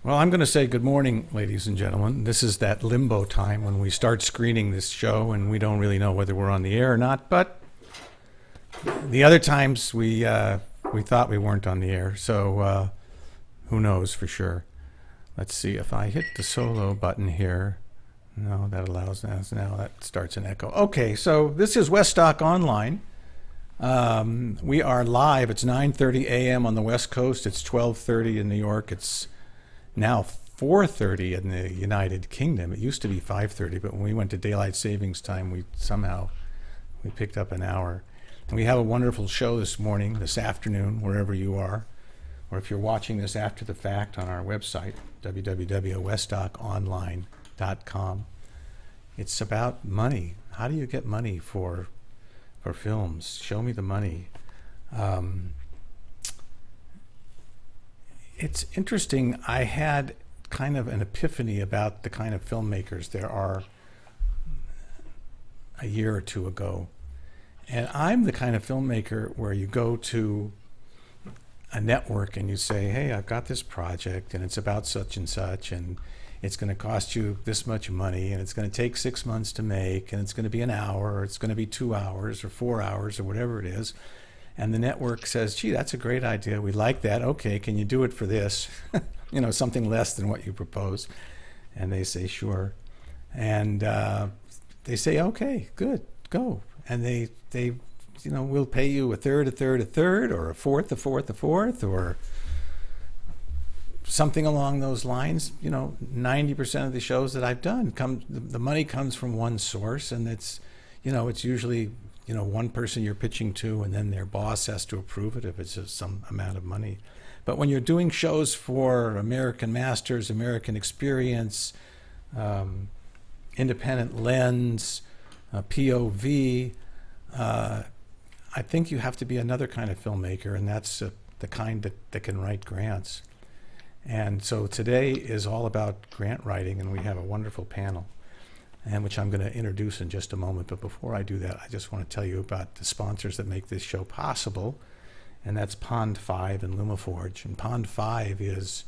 Well, I'm going to say good morning, ladies and gentlemen. This is that limbo time when we start screening this show and we don't really know whether we're on the air or not. But the other times we thought we weren't on the air, so who knows for sure. Let's see if I hit the solo button here. No, that allows us now. That starts an echo. Okay, so this is Westdoc Online. We are live. It's 9:30 a.m. on the West Coast. It's 12:30 in New York. It's now 4:30 in the United Kingdom. It used to be 5:30, but when we went to daylight savings time, we picked up an hour. And we have a wonderful show this morning, this afternoon, wherever you are, or if you're watching this after the fact on our website, www.westdoconline.com. It's about money. How do you get money for films? Show me the money. It's interesting. I had kind of an epiphany about the kind of filmmakers there are a year or two ago. And I'm the kind of filmmaker where you go to a network and you say, hey, I've got this project and it's about such and such and it's going to cost you this much money and it's going to take 6 months to make and it's going to be an hour or it's going to be 2 hours or 4 hours or whatever it is. And the network says, gee, that's a great idea. We like that. Okay, can you do it for this? You know, something less than what you propose. And they say, sure. And they say, okay, good, go. And they we'll pay you a third, or a fourth, or something along those lines. 90% of the shows that I've done the money comes from one source, and it's usually one person you're pitching to, and then their boss has to approve it if it's just some amount of money. But when you're doing shows for American Masters, American Experience, Independent Lens, POV, I think you have to be another kind of filmmaker, and that's the kind that can write grants. And so today is all about grant writing, and we have a wonderful panel, and which I'm going to introduce in just a moment. But before I do that, I just want to tell you about the sponsors that make this show possible, and that's Pond 5 and LumaForge. And Pond 5 is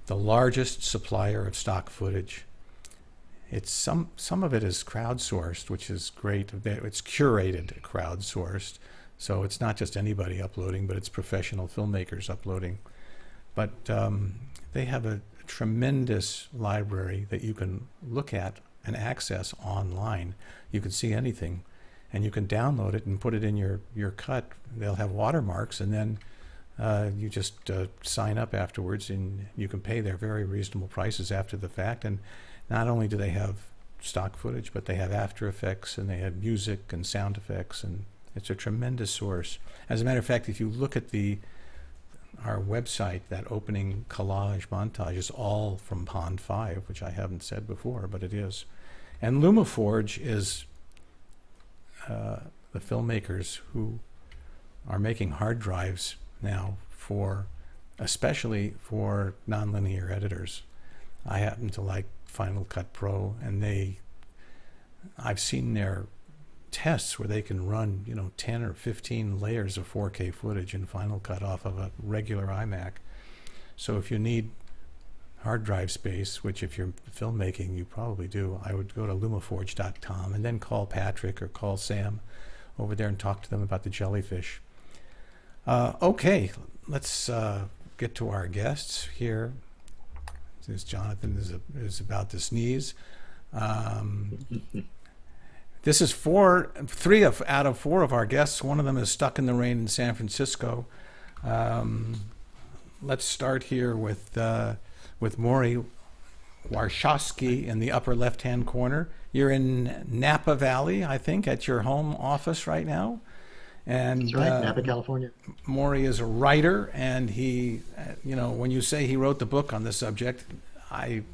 the largest supplier of stock footage. It's some of it is crowdsourced, which is great. It's curated crowdsourced, so it's not just anybody uploading, but it's professional filmmakers uploading. But they have a tremendous library that you can look at and access online. You can see anything, and you can download it and put it in your cut. They'll have watermarks, and then you just sign up afterwards, and you can pay their very reasonable prices after the fact. And not only do they have stock footage, but they have After Effects, and they have music and sound effects, and it's a tremendous source. As a matter of fact, if you look at our website, that opening collage montage is all from Pond 5, which I haven't said before, but it is. And LumaForge is the filmmakers who are making hard drives now especially for nonlinear editors. I happen to like Final Cut Pro, and I've seen their tests where they can run 10 or 15 layers of 4K footage in Final Cut off of a regular iMac. So if you need hard drive space, which if you're filmmaking you probably do, I would go to lumaforge.com and then call Patrick or call Sam over there and talk to them about the jellyfish. Okay, let's get to our guests here. This Jonathan is about to sneeze. This is 3 out of 4 of our guests. One of them is stuck in the rain in San Francisco. Let's start here with Maury Warshawski in the upper left-hand corner. You're in Napa Valley, I think, at your home office right now. And that's right, Napa, California. Maury is a writer, and he, when you say he wrote the book on this subject,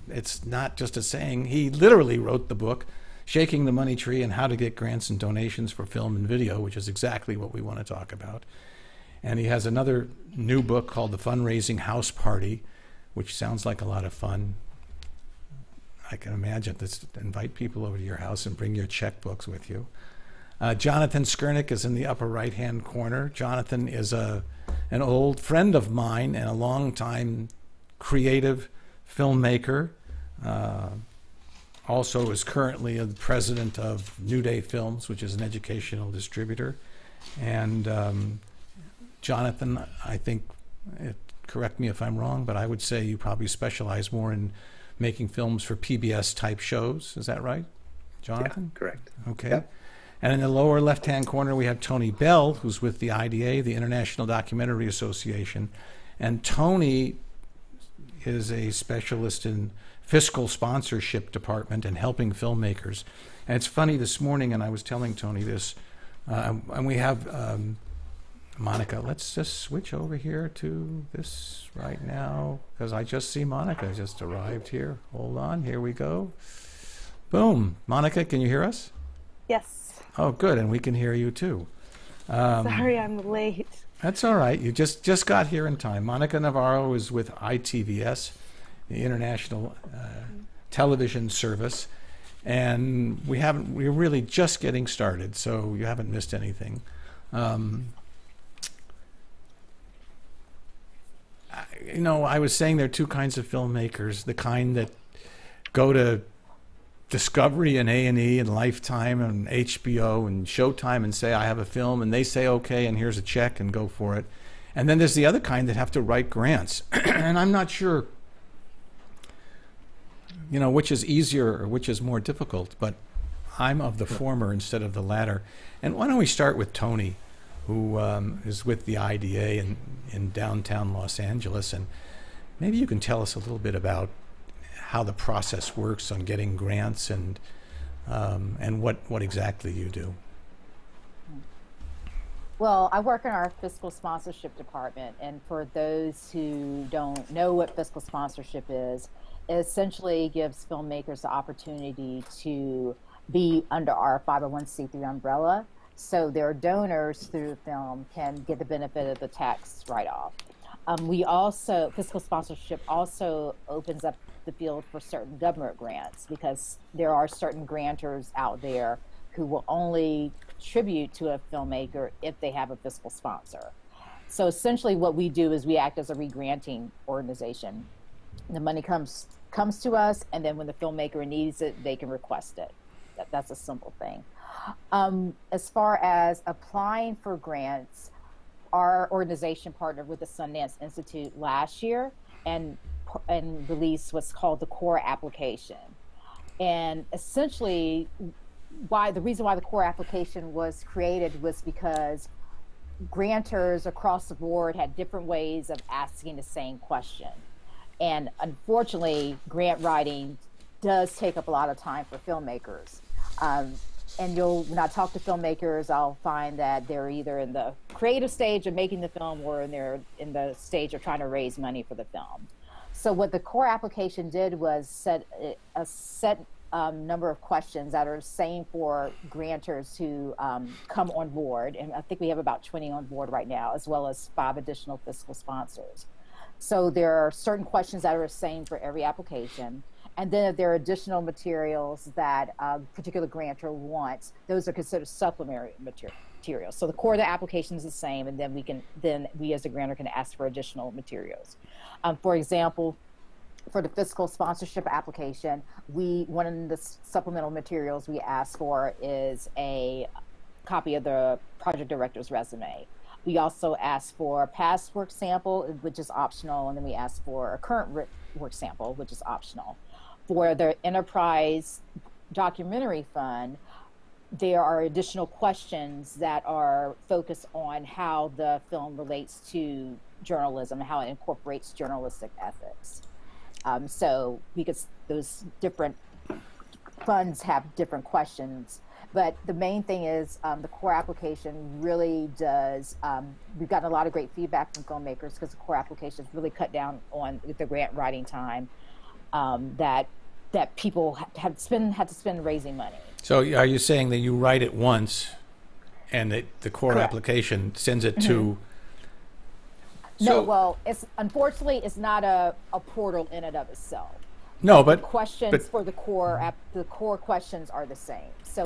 it's not just a saying. He literally wrote the book, Shaking the Money Tree and How to Get Grants and Donations for Film and Video, which is exactly what we want to talk about. And he has another new book called The Fundraising House Party, which sounds like a lot of fun. I can imagine this. Invite people over to your house and bring your checkbooks with you. Jonathan Skurnick is in the upper right-hand corner. Jonathan is an old friend of mine and a longtime creative filmmaker. Also is currently the president of New Day Films, which is an educational distributor. And Jonathan, I think, correct me if I'm wrong, but I would say you probably specialize more in making films for PBS type shows. Is that right, Jonathan? Yeah, correct. Okay. Yep. And in the lower left-hand corner, we have Tony Bell, who's with the IDA, the International Documentary Association. And Tony is a specialist in fiscal sponsorship department and helping filmmakers. And it's funny, this morning, and I was telling Tony this, and we have Monica. Let's just switch over here to this right now, because I just see Monica just arrived here. Hold on, here we go. Boom. Monica, can you hear us? Yes. Oh, good, and we can hear you too. Sorry, I'm late. That's all right. You just got here in time. Monica Navarro is with ITVS, the International Television Service, and we're really just getting started, so you haven't missed anything. I was saying there are two kinds of filmmakers: the kind that go to Discovery and A&E and Lifetime and HBO and Showtime and say, I have a film, and they say, okay, and here's a check, and go for it. And then there's the other kind that have to write grants. And I'm not sure, which is easier or which is more difficult, but I'm of the former instead of the latter. And why don't we start with Tony, who is with the IDA in downtown Los Angeles, and maybe you can tell us a little bit about how the process works on getting grants and what exactly you do. Well, I work in our fiscal sponsorship department, and for those who don't know what fiscal sponsorship is, it essentially gives filmmakers the opportunity to be under our 501c3 umbrella, so their donors through the film can get the benefit of the tax write-off. Fiscal sponsorship also opens up the field for certain government grants, because there are certain grantors out there who will only contribute to a filmmaker if they have a fiscal sponsor. So essentially what we do is we act as a re-granting organization. The money comes to us, and then when the filmmaker needs it, they can request it. That's a simple thing. As far as applying for grants, our organization partnered with the Sundance Institute last year and released what's called the core application. And essentially, the reason why the core application was created was because grantors across the board had different ways of asking the same question. And unfortunately, grant writing does take up a lot of time for filmmakers. And when I talk to filmmakers, I'll find that they're either in the creative stage of making the film, or they're in the stage of trying to raise money for the film. So what the core application did was set a set number of questions that are the same for grantors who come on board. And I think we have about 20 on board right now, as well as 5 additional fiscal sponsors. So there are certain questions that are the same for every application. And then if there are additional materials that a particular grantor wants, those are considered supplementary materials. So the core of the application is the same, and then we as a grantor can ask for additional materials. For example, for the fiscal sponsorship application, one of the supplemental materials we ask for is a copy of the project director's resume. We also ask for a past work sample, which is optional, and then we ask for a current work sample, which is optional. For the Enterprise Documentary Fund, there are additional questions that are focused on how the film relates to journalism, how it incorporates journalistic ethics. So because those different funds have different questions, but the main thing is the core application really does, we've gotten a lot of great feedback from filmmakers, because the core applications really cut down on the grant writing time that people had to spend raising money. So are you saying that you write it once, and the core Correct. application sends it to? No, well, unfortunately it's not a portal in and of itself. No, but Questions for the core questions are the same. So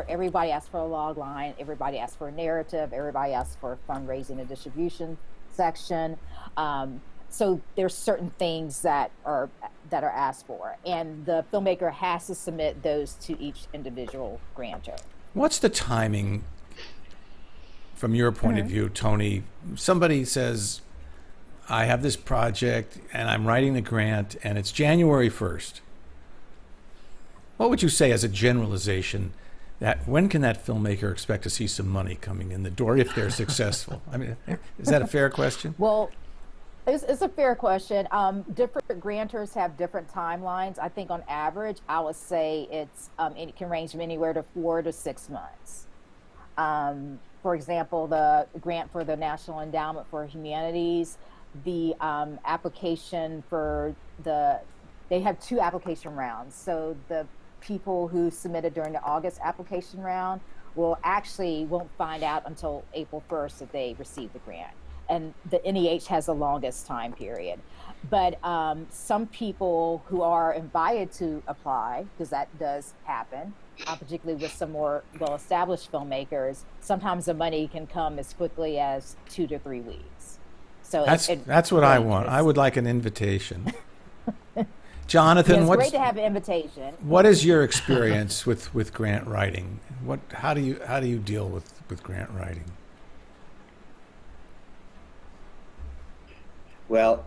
everybody asks for a log line, everybody asks for a narrative, everybody asks for a fundraising and distribution section. So there's certain things that are asked for, and the filmmaker has to submit those to each individual grantor. What's the timing from your point of view, Tony? Somebody says, I have this project and I'm writing the grant and it's January 1st. What would you say as a generalization, that when can that filmmaker expect to see some money coming in the door if they're successful? I mean, is that a fair question? Well, it's a fair question. Different grantors have different timelines. I think on average, I would say it can range from anywhere to 4 to 6 months. For example, the grant for the National Endowment for Humanities, the application for they have 2 application rounds. So the people who submitted during the August application round won't find out until April 1st that they received the grant. And the NEH has the longest time period. But some people who are invited to apply, because that does happen, particularly with some more well-established filmmakers, sometimes the money can come as quickly as 2 to 3 weeks. So that's what I want. I would like an invitation. Jonathan, it's great to have an invitation. What is your experience with grant writing? How do you deal with grant writing? Well,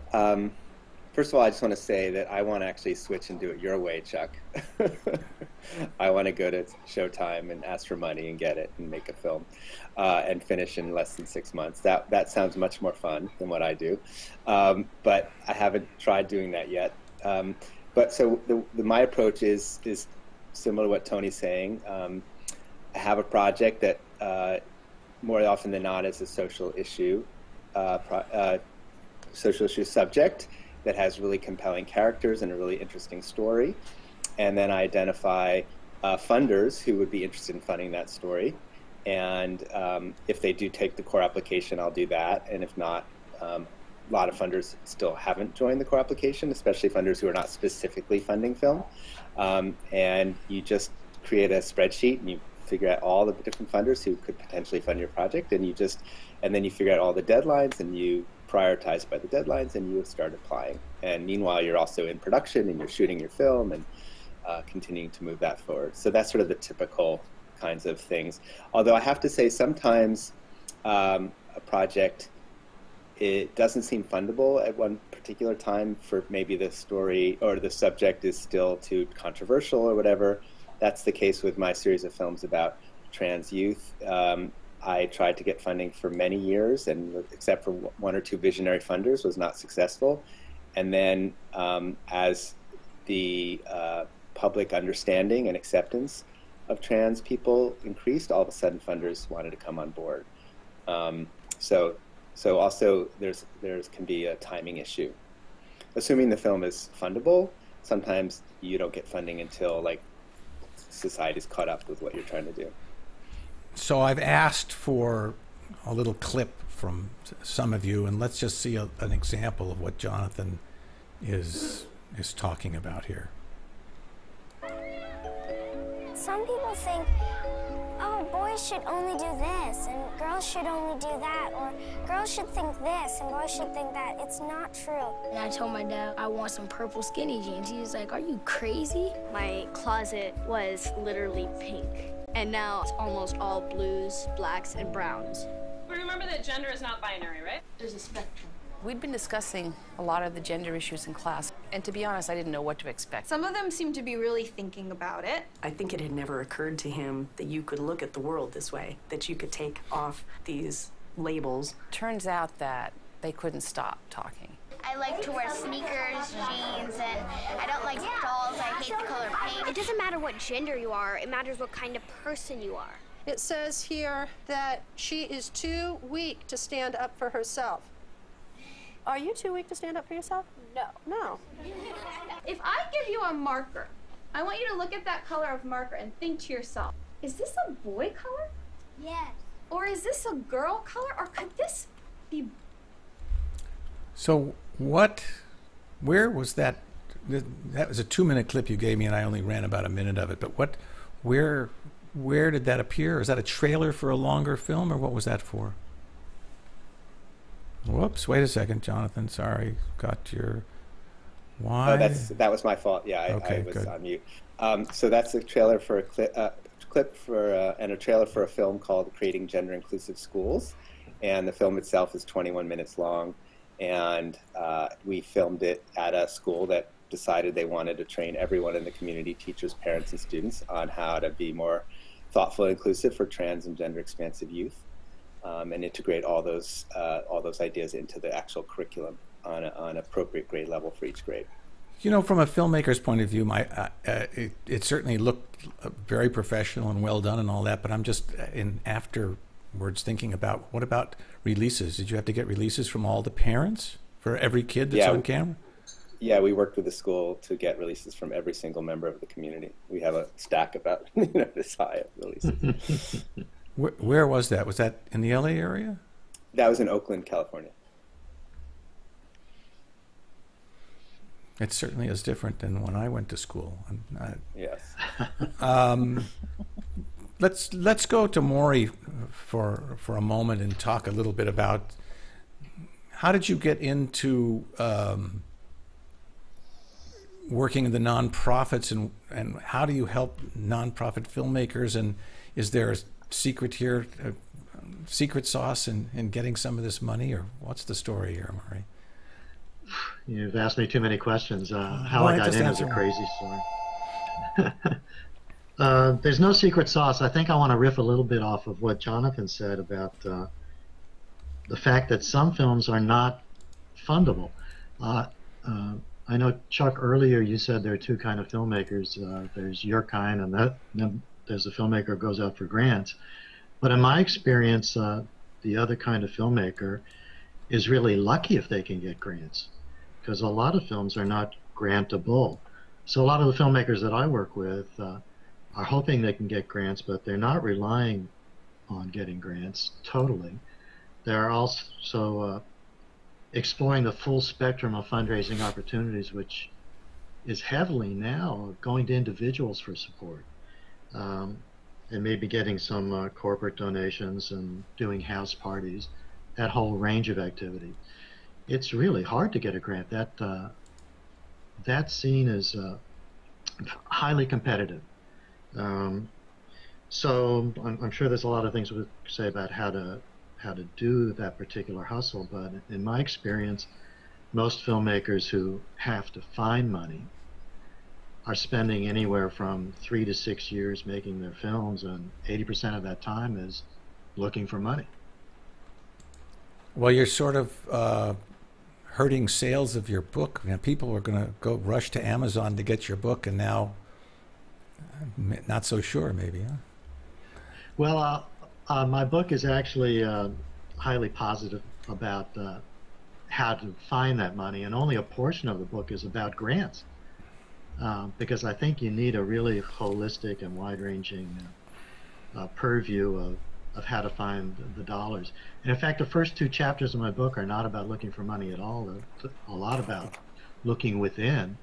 first of all, I just want to say that I want to actually switch and do it your way, Chuck. I want to go to Showtime and ask for money and get it and make a film and finish in less than 6 months. That sounds much more fun than what I do, but I haven't tried doing that yet. But so my approach is similar to what Tony's saying. I have a project that more often than not is a social issue subject that has really compelling characters and a really interesting story. And then I identify funders who would be interested in funding that story. And if they do take the core application, I'll do that. And if not, a lot of funders still haven't joined the core application, especially funders who are not specifically funding film. And you just create a spreadsheet and you figure out all the different funders who could potentially fund your project. And then you figure out all the deadlines and you prioritize by the deadlines and you start applying. And meanwhile, you're also in production and you're shooting your film and continuing to move that forward. So that's sort of the typical kinds of things. Although I have to say sometimes a project, it doesn't seem fundable at one particular time for maybe the story or the subject is still too controversial or whatever. That's the case with my series of films about trans youth. I tried to get funding for many years, and except for 1 or 2 visionary funders, was not successful. And then as the public understanding and acceptance of trans people increased, all of a sudden funders wanted to come on board. So also there can be a timing issue. Assuming the film is fundable, sometimes you don't get funding until like society's caught up with what you're trying to do. So I've asked for a little clip from some of you, and let's just see an example of what Jonathan is talking about here. Some people think, oh, boys should only do this, and girls should only do that, or girls should think this, and boys should think that. It's not true. And I told my dad I want some purple skinny jeans. He was like, are you crazy? My closet was literally pink, and now it's almost all blues, blacks, and browns. But remember that gender is not binary, right? There's a spectrum. We'd been discussing a lot of the gender issues in class, and to be honest, I didn't know what to expect. Some of them seem to be really thinking about it. I think it had never occurred to him that you could look at the world this way, that you could take off these labels. Turns out that they couldn't stop talking. I like to wear sneakers, jeans, and I don't like dolls. I hate the color pink. It doesn't matter what gender you are, it matters what kind of person you are. It says here that she is too weak to stand up for herself. Are you too weak to stand up for yourself? No. No. If I give you a marker, I want you to look at that color of marker and think to yourself, is this a boy color? Yes. Or is this a girl color? Or could this be... So where was that? That was a 2-minute clip you gave me, and I only ran about a minute of it. But where did that appear? Is that a trailer for a longer film, or what was that for? Whoops, wait a second, Jonathan. Sorry, got your... Why? Oh, that was my fault. Yeah, I was good. on mute. So that's a trailer for a trailer for a film called Creating Gender Inclusive Schools. And the film itself is 21 minutes long. And we filmed it at a school that decided they wanted to train everyone in the community, teachers, parents, and students, on how to be more thoughtful and inclusive for trans and gender expansive youth, and integrate all those ideas into the actual curriculum on an appropriate grade level for each grade. You know, from a filmmaker's point of view, it certainly looked very professional and well done and all that, but I'm just afterwards thinking about, what about releases? Did you have to get releases from all the parents for every kid that's on camera? Yeah, we worked with the school to get releases from every single member of the community. We have a stack about this high of releases. Where was that? Was that in the LA area? That was in Oakland, California. It certainly is different than when I went to school. Yes. Let's go to Maury for a moment and talk a little bit about, how did you get into working in the nonprofits, and how do you help nonprofit filmmakers, and is there a secret here, secret sauce in getting some of this money, or what's the story here, Maury? You've asked me too many questions. How I got in is a crazy story. There's no secret sauce. I think I want to riff a little bit off of what Jonathan said about the fact that some films are not fundable. I know, Chuck, earlier you said there are two kind of filmmakers. There's your kind, and then there's a filmmaker who goes out for grants. But in my experience, the other kind of filmmaker is really lucky if they can get grants, because a lot of films are not grantable. So a lot of the filmmakers that I work with are hoping they can get grants, but they're not relying on getting grants totally. They're also exploring the full spectrum of fundraising opportunities, which is heavily now going to individuals for support, and maybe getting some corporate donations and doing house parties, that whole range of activity. It's really hard to get a grant. That scene is highly competitive. So I'm sure there's a lot of things we could say about how to do that particular hustle, but in my experience, most filmmakers who have to find money are spending anywhere from 3 to 6 years making their films, and 80% of that time is looking for money. Well, you're sort of hurting sales of your book. You know, people are going to go rush to Amazon to get your book, and now not so sure, maybe, huh? Well, my book is actually highly positive about how to find that money, and only a portion of the book is about grants, because I think you need a really holistic and wide-ranging purview of how to find the dollars. And in fact, the first 2 chapters of my book are not about looking for money at all. They're a lot about looking within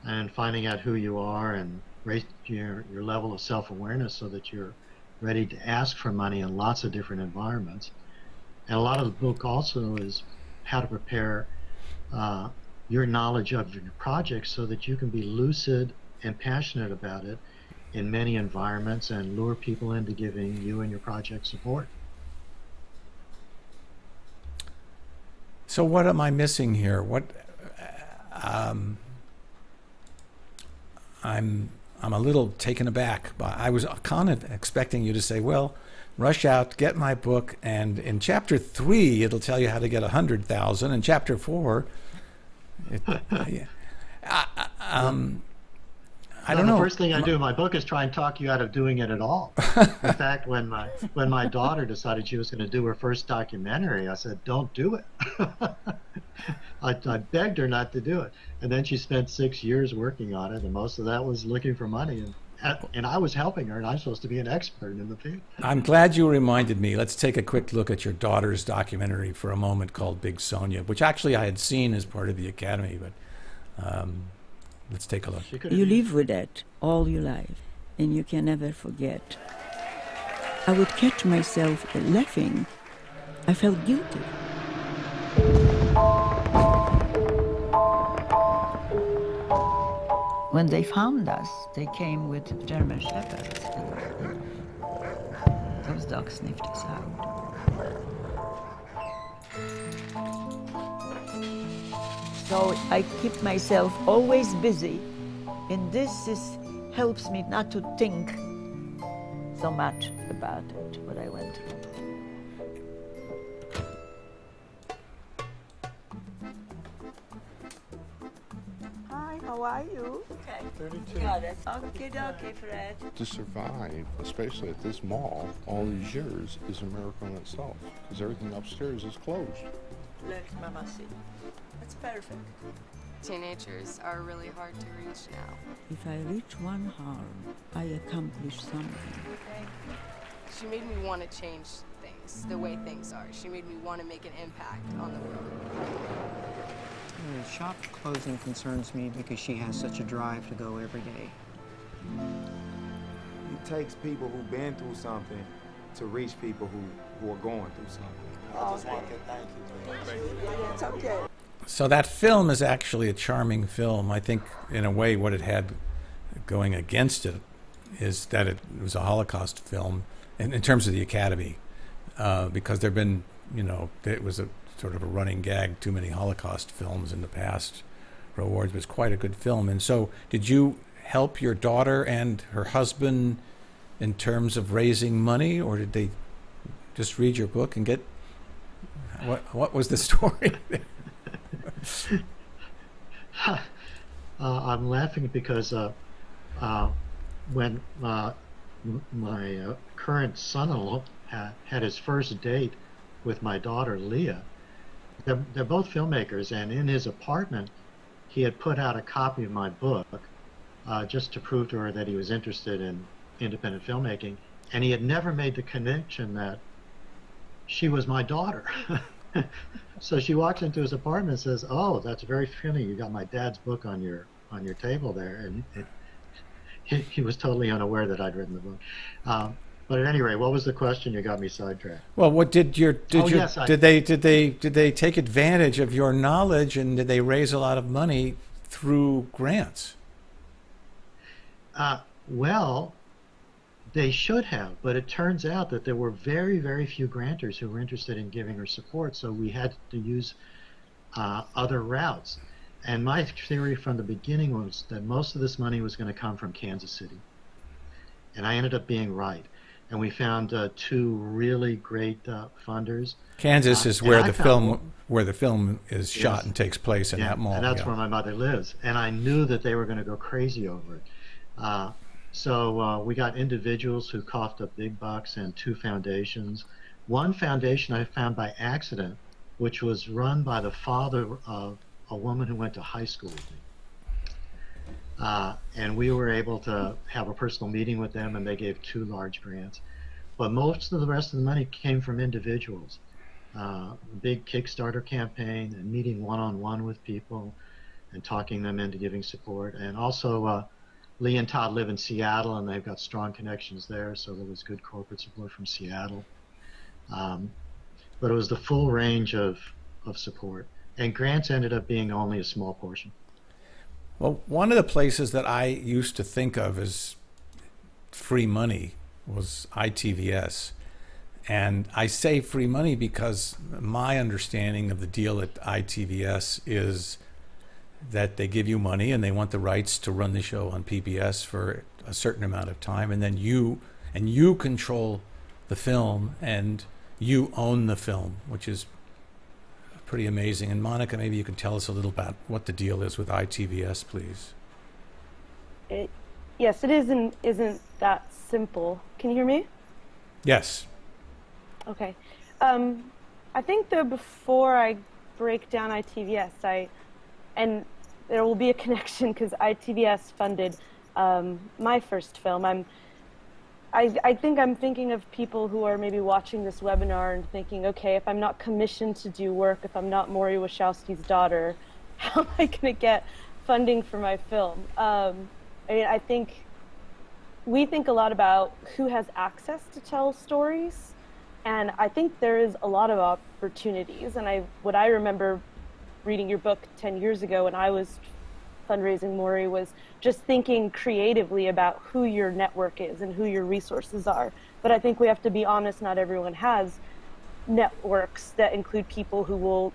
and finding out who you are and raise your level of self-awareness so that you're ready to ask for money in lots of different environments. And a lot of the book also is how to prepare your knowledge of your project so that you can be lucid and passionate about it in many environments and lure people into giving you and your project support. So what am I missing here? What I'm a little taken aback. I was kind of expecting you to say, well, rush out, get my book, and in chapter 3 it'll tell you how to get 100,000. In chapter 4, I don't know. The first thing I do in my book is try and talk you out of doing it at all. In fact, when my daughter decided she was going to do her first documentary, I said, "Don't do it." I begged her not to do it, and then she spent 6 years working on it, and most of that was looking for money, and I was helping her, and I'm supposed to be an expert in the field. I'm glad you reminded me. Let's take a quick look at your daughter's documentary for a moment, called Big Sonia, which actually I had seen as part of the Academy, but let's take a look. You live with it all your life, and you can never forget. I would catch myself laughing. I felt guilty. When they found us, they came with German shepherds, and those dogs sniffed us out. So I keep myself always busy, and this helps me not to think so much about it, what I went through. Hi, how are you? Okay. 32. Got it. Okay, Fred. To survive, especially at this mall, all these years, is a miracle in itself, because everything upstairs is closed. Let Mama see. That's perfect. Teenagers are really hard to reach now. If I reach one harm, I accomplish something. She made me want to change things, the way things are. She made me want to make an impact on the world. The shop closing concerns me because she has such a drive to go every day. It takes people who've been through something to reach people who are going through something. I just want to thank you. It's okay. So that film is actually a charming film. I think, in a way, what it had going against it is that it was a Holocaust film in terms of the Academy, because there have been, it was a sort of a running gag, too many Holocaust films in the past for awards. It was quite a good film. And so did you help your daughter and her husband in terms of raising money, or did they just read your book and get... What was the story? I'm laughing because when my current son-in-law had his first date with my daughter Leah, they're both filmmakers, and in his apartment he had put out a copy of my book just to prove to her that he was interested in independent filmmaking, and he had never made the connection that she was my daughter. So she walks into his apartment and says, "Oh, that's very funny. You got my dad's book on your table there." And he was totally unaware that I'd written the book. But at any rate, what was the question? You got me sidetracked. Well, what did Yes, did they take advantage of your knowledge, and did they raise a lot of money through grants? Well, they should have, but it turns out that there were very, very few grantors who were interested in giving her support, so we had to use other routes. And my theory from the beginning was that most of this money was going to come from Kansas City. And I ended up being right. And we found two really great funders. Kansas is where the film is shot and takes place in that mall. And that's where my mother lives. And I knew that they were going to go crazy over it. So we got individuals who coughed up big bucks, and two foundations. One foundation I found by accident, which was run by the father of a woman who went to high school with me. And we were able to have a personal meeting with them, and they gave two large grants. But most of the rest of the money came from individuals. Big Kickstarter campaign, and meeting one-on-one with people and talking them into giving support. And also Lee and Todd live in Seattle, and they've got strong connections there, so there was good corporate support from Seattle. But it was the full range of support. And grants ended up being only a small portion. Well, one of the places that I used to think of as free money was ITVS. And I say free money because my understanding of the deal at ITVS is that they give you money and they want the rights to run the show on PBS for a certain amount of time, and then you control the film and you own the film, which is pretty amazing. And Monica, maybe you can tell us a little about what the deal is with ITVS, please. Yes, it isn't that simple. Can you hear me? Yes. Okay. I think though, before I break down ITVS, and there will be a connection because ITVS funded my first film. I think I'm thinking of people who are maybe watching this webinar and thinking, okay, if I'm not commissioned to do work, if I'm not Maury Wachowski's daughter, how am I going to get funding for my film? I think we think a lot about who has access to tell stories, And I think there is a lot of opportunities. And what I remember reading your book 10 years ago when I was fundraising Maury was just thinking creatively about who your network is and who your resources are. But I think we have to be honest, not everyone has networks that include people who will,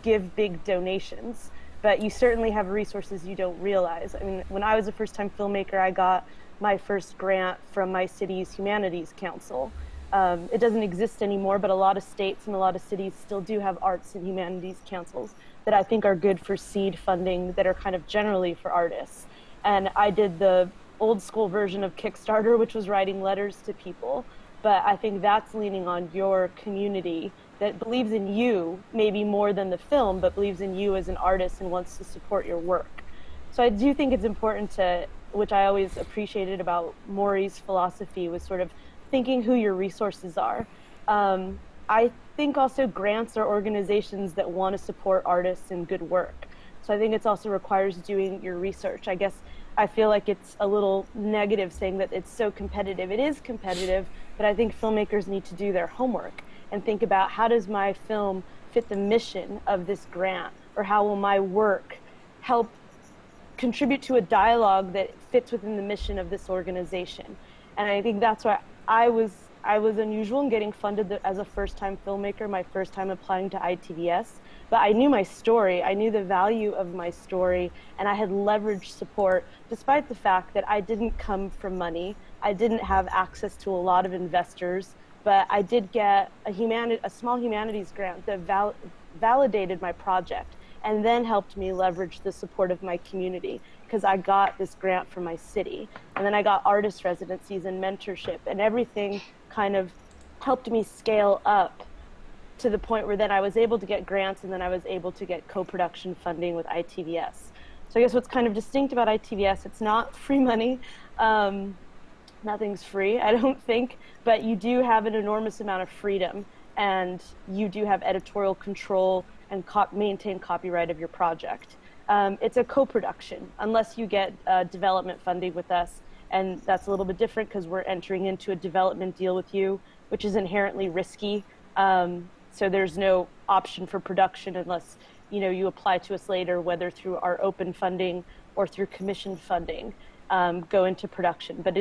give big donations. But you certainly have resources you don't realize. I mean, when I was a first-time filmmaker, I got my first grant from my city's Humanities Council. It doesn't exist anymore, but a lot of states and a lot of cities still do have arts and humanities councils that I think are good for seed funding that are kind of generally for artists. And I did the old school version of Kickstarter, which was writing letters to people. But I think that's leaning on your community that believes in you, maybe more than the film, but believes in you as an artist and wants to support your work. So I do think it's important to, which I always appreciated about Maury's philosophy, was sort of thinking who your resources are. I think also grants are organizations that want to support artists and good work. So I think it also requires doing your research. I guess I feel like it's a little negative saying that it's so competitive. It is competitive, but I think filmmakers need to do their homework and think about, how does my film fit the mission of this grant? Or how will my work help contribute to a dialogue that fits within the mission of this organization? And I think that's why I was unusual in getting funded as a first-time filmmaker, my first time applying to ITVS. But I knew my story, I knew the value of my story, and I had leveraged support despite the fact that I didn't come from money. I didn't have access to a lot of investors, but I did get a small humanities grant that validated my project and then helped me leverage the support of my community, because I got this grant from my city. And then I got artist residencies and mentorship, and everything kind of helped me scale up to the point where then I was able to get grants, and then I was able to get co-production funding with ITVS. So I guess what's kind of distinct about ITVS, it's not free money. Nothing's free, I don't think, but you do have an enormous amount of freedom, and you do have editorial control and maintain copyright of your project. It's a co-production, unless you get development funding with us, and that's a little bit different because we're entering into a development deal with you, which is inherently risky. So there's no option for production unless you apply to us later, whether through our open funding or through commission funding, go into production. But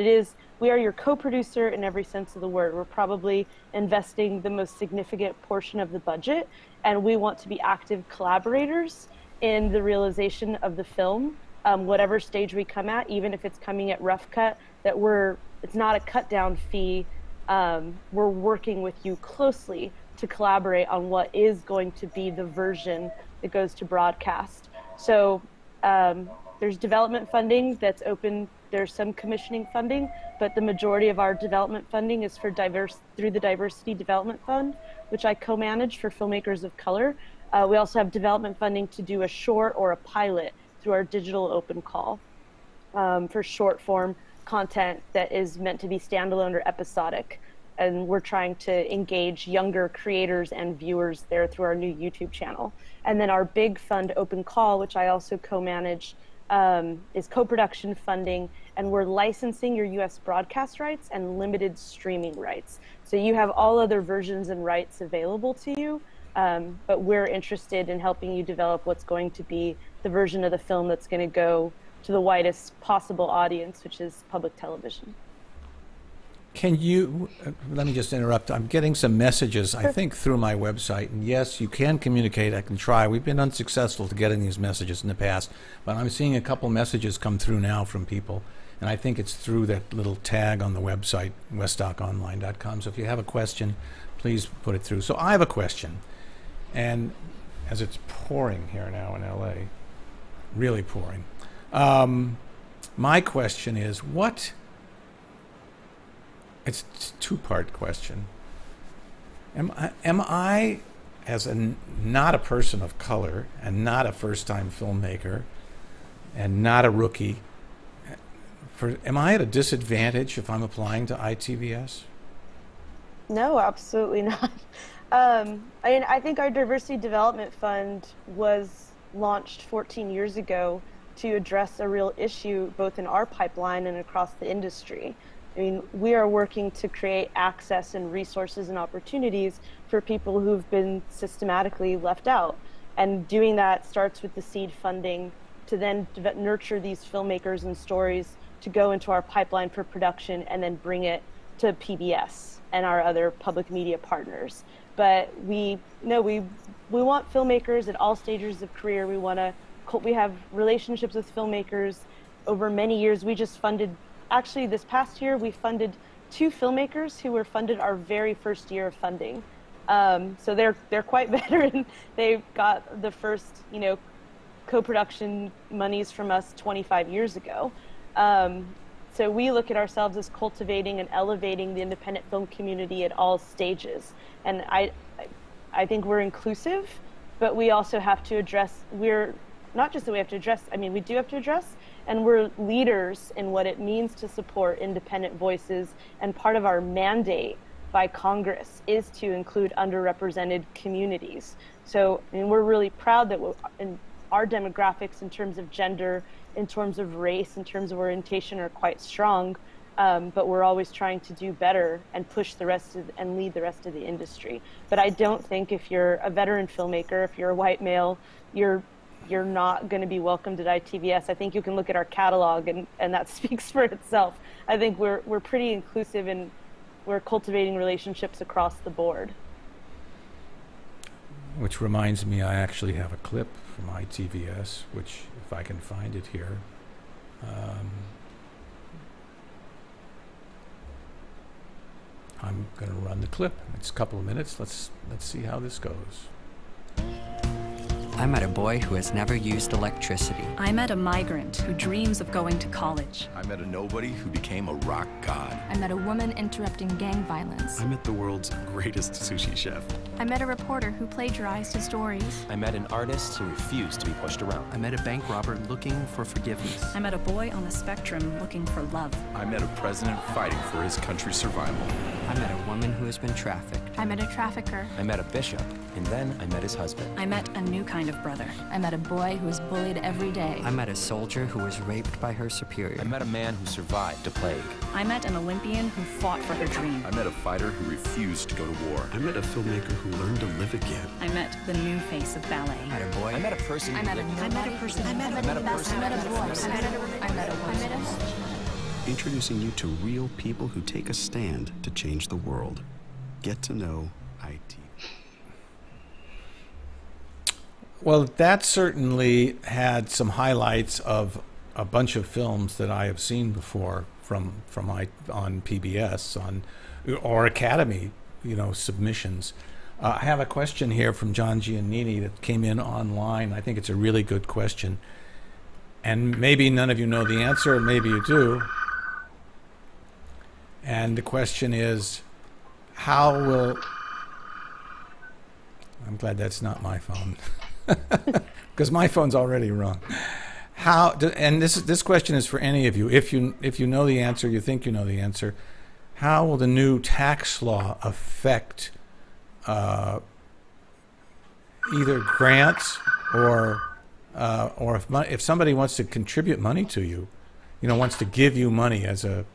we are your co-producer in every sense of the word. We're probably investing the most significant portion of the budget, and we want to be active collaborators in the realization of the film, whatever stage we come at, even if it's coming at rough cut, it's not a cut down fee. We're working with you closely to collaborate on what is going to be the version that goes to broadcast. So there's development funding that's open. There's some commissioning funding, but the majority of our development funding is through the Diversity Development Fund, which I co-manage for filmmakers of color. We also have development funding to do a short or a pilot through our digital open call for short form content that is meant to be standalone or episodic. And we're trying to engage younger creators and viewers there through our new YouTube channel. And then our big fund open call, which I also co-manage, is co-production funding, and we're licensing your US broadcast rights and limited streaming rights. So you have all other versions and rights available to you, but we're interested in helping you develop what's going to be the version of the film that's going to go to the widest possible audience, which is public television. Can you, let me just interrupt. I'm getting some messages, I think, through my website. And yes, you can communicate. I can try. We've been unsuccessful to getting these messages in the past. But I'm seeing a couple messages come through now from people. And I think it's through that little tag on the website, westdoconline.com. So if you have a question, please put it through. So I have a question. And as it's pouring here now in LA, really pouring, my question is, it's a two-part question. Am I, as not a person of color and not a first-time filmmaker and not a rookie, am I at a disadvantage if I'm applying to ITVS? No, absolutely not. I think our Diversity Development Fund was launched 14 years ago to address a real issue both in our pipeline and across the industry. I mean, we are working to create access and resources and opportunities for people who've been systematically left out. And doing that starts with the seed funding to then nurture these filmmakers and stories to go into our pipeline for production and then bring it to PBS and our other public media partners. But we want filmmakers at all stages of career. We have relationships with filmmakers over many years. We just funded, actually this past year, we funded 2 filmmakers who were funded our very first year of funding. So they're quite veteran. They got the first, co-production monies from us 25 years ago. So we look at ourselves as cultivating and elevating the independent film community at all stages. And I think we're inclusive, but we also have to address, we're not just that we have to address, I mean, we do have to address, and we're leaders in what it means to support independent voices. And part of our mandate by Congress is to include underrepresented communities. So, I mean, we're really proud that in our demographics in terms of gender, in terms of race, in terms of orientation are quite strong, but we're always trying to do better and push the rest of, and lead the rest of the industry. But I don't think if you're a veteran filmmaker, if you're a white male, you're not going to be welcomed at ITVS. I think you can look at our catalog and that speaks for itself. I think we're pretty inclusive and we're cultivating relationships across the board. Which reminds me, I actually have a clip from ITVS, which, if I can find it here. I'm going to run the clip. It's a couple of minutes. Let's see how this goes. I met a boy who has never used electricity. I met a migrant who dreams of going to college. I met a nobody who became a rock god. I met a woman interrupting gang violence. I met the world's greatest sushi chef. I met a reporter who plagiarized his stories. I met an artist who refused to be pushed around. I met a bank robber looking for forgiveness. I met a boy on the spectrum looking for love. I met a president fighting for his country's survival. I met a woman who has been trafficked. I met a trafficker. I met a bishop, and then I met his husband. I met a new kind of brother. I met a boy who was bullied every day. I met a soldier who was raped by her superior. I met a man who survived a plague. I met an Olympian who fought for her dream. I met a fighter who refused to go to war. I met a filmmaker who learned to live again. I met the new face of ballet. I met a boy. I met a person. I met a person. I met a person. I met a person. I met a voice. I met a woman. Introducing you to real people who take a stand to change the world. Get to know IT. Well, that certainly had some highlights of a bunch of films that I have seen before on PBS or Academy, submissions. I have a question here from John Giannini that came in online. I think it's a really good question, and maybe none of you know the answer, maybe you do. And the question is, how will... I'm glad that's not my phone. Because my phone's already rung. And this question is for any of you. If you know the answer, you think you know the answer, how will the new tax law affect either grants or if somebody wants to contribute money to you, wants to give you money as a,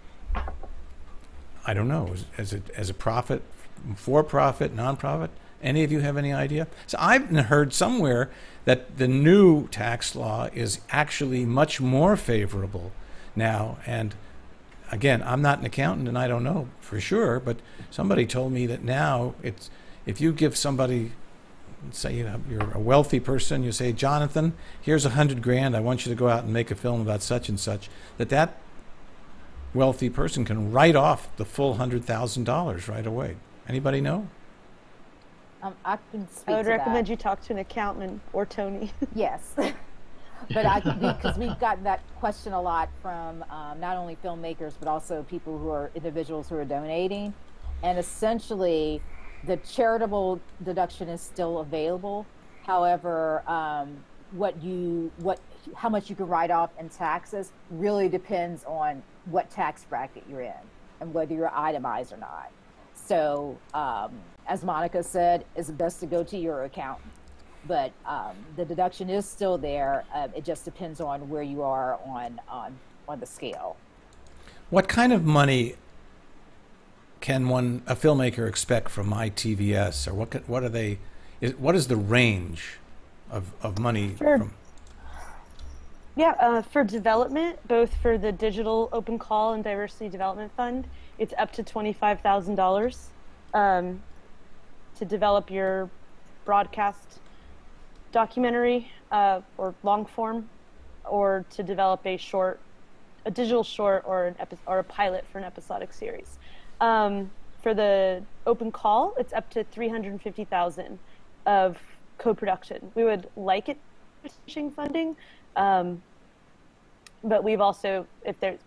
I don't know, as a profit, for-profit, non-profit? Any of you have any idea? So I've heard somewhere that the new tax law is actually much more favorable now. And again, I'm not an accountant and I don't know for sure, but somebody told me that now if you give somebody, say you're a wealthy person, you say, Jonathan, here's $100,000, I want you to go out and make a film about such and such, that wealthy person can write off the full $100,000 right away. Anybody know? I can speak I would to recommend that. you talk to an accountant or Tony. Yes. But because we've gotten that question a lot from not only filmmakers, but also people who are individuals who are donating. And essentially, the charitable deduction is still available. However, how much you can write off in taxes really depends on what tax bracket you're in and whether you're itemized or not. So, as Monica said, it's best to go to your accountant. But the deduction is still there. It just depends on where you are on the scale. What kind of money can a filmmaker expect from ITVS, or what are they? What is the range of money from? Yeah, for development, both for the Digital Open Call and Diversity Development Fund, it's up to $25,000 to develop your broadcast documentary or long form, or to develop a digital short or a pilot for an episodic series. For the Open Call, it's up to $350,000 of co-production. We would like it pushing funding. But we've also, there's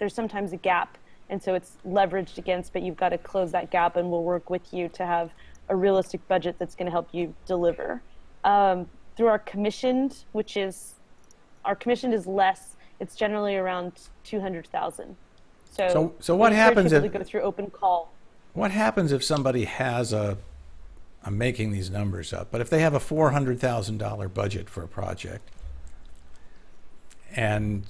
sometimes a gap, and so it's leveraged against, but you've got to close that gap, and we'll work with you to have a realistic budget that's going to help you deliver. Through our commissioned is less. It's generally around $200,000. So what happens if to go through Open Call? What happens if somebody has I'm making these numbers up, but if they have a $400,000 budget for a project, and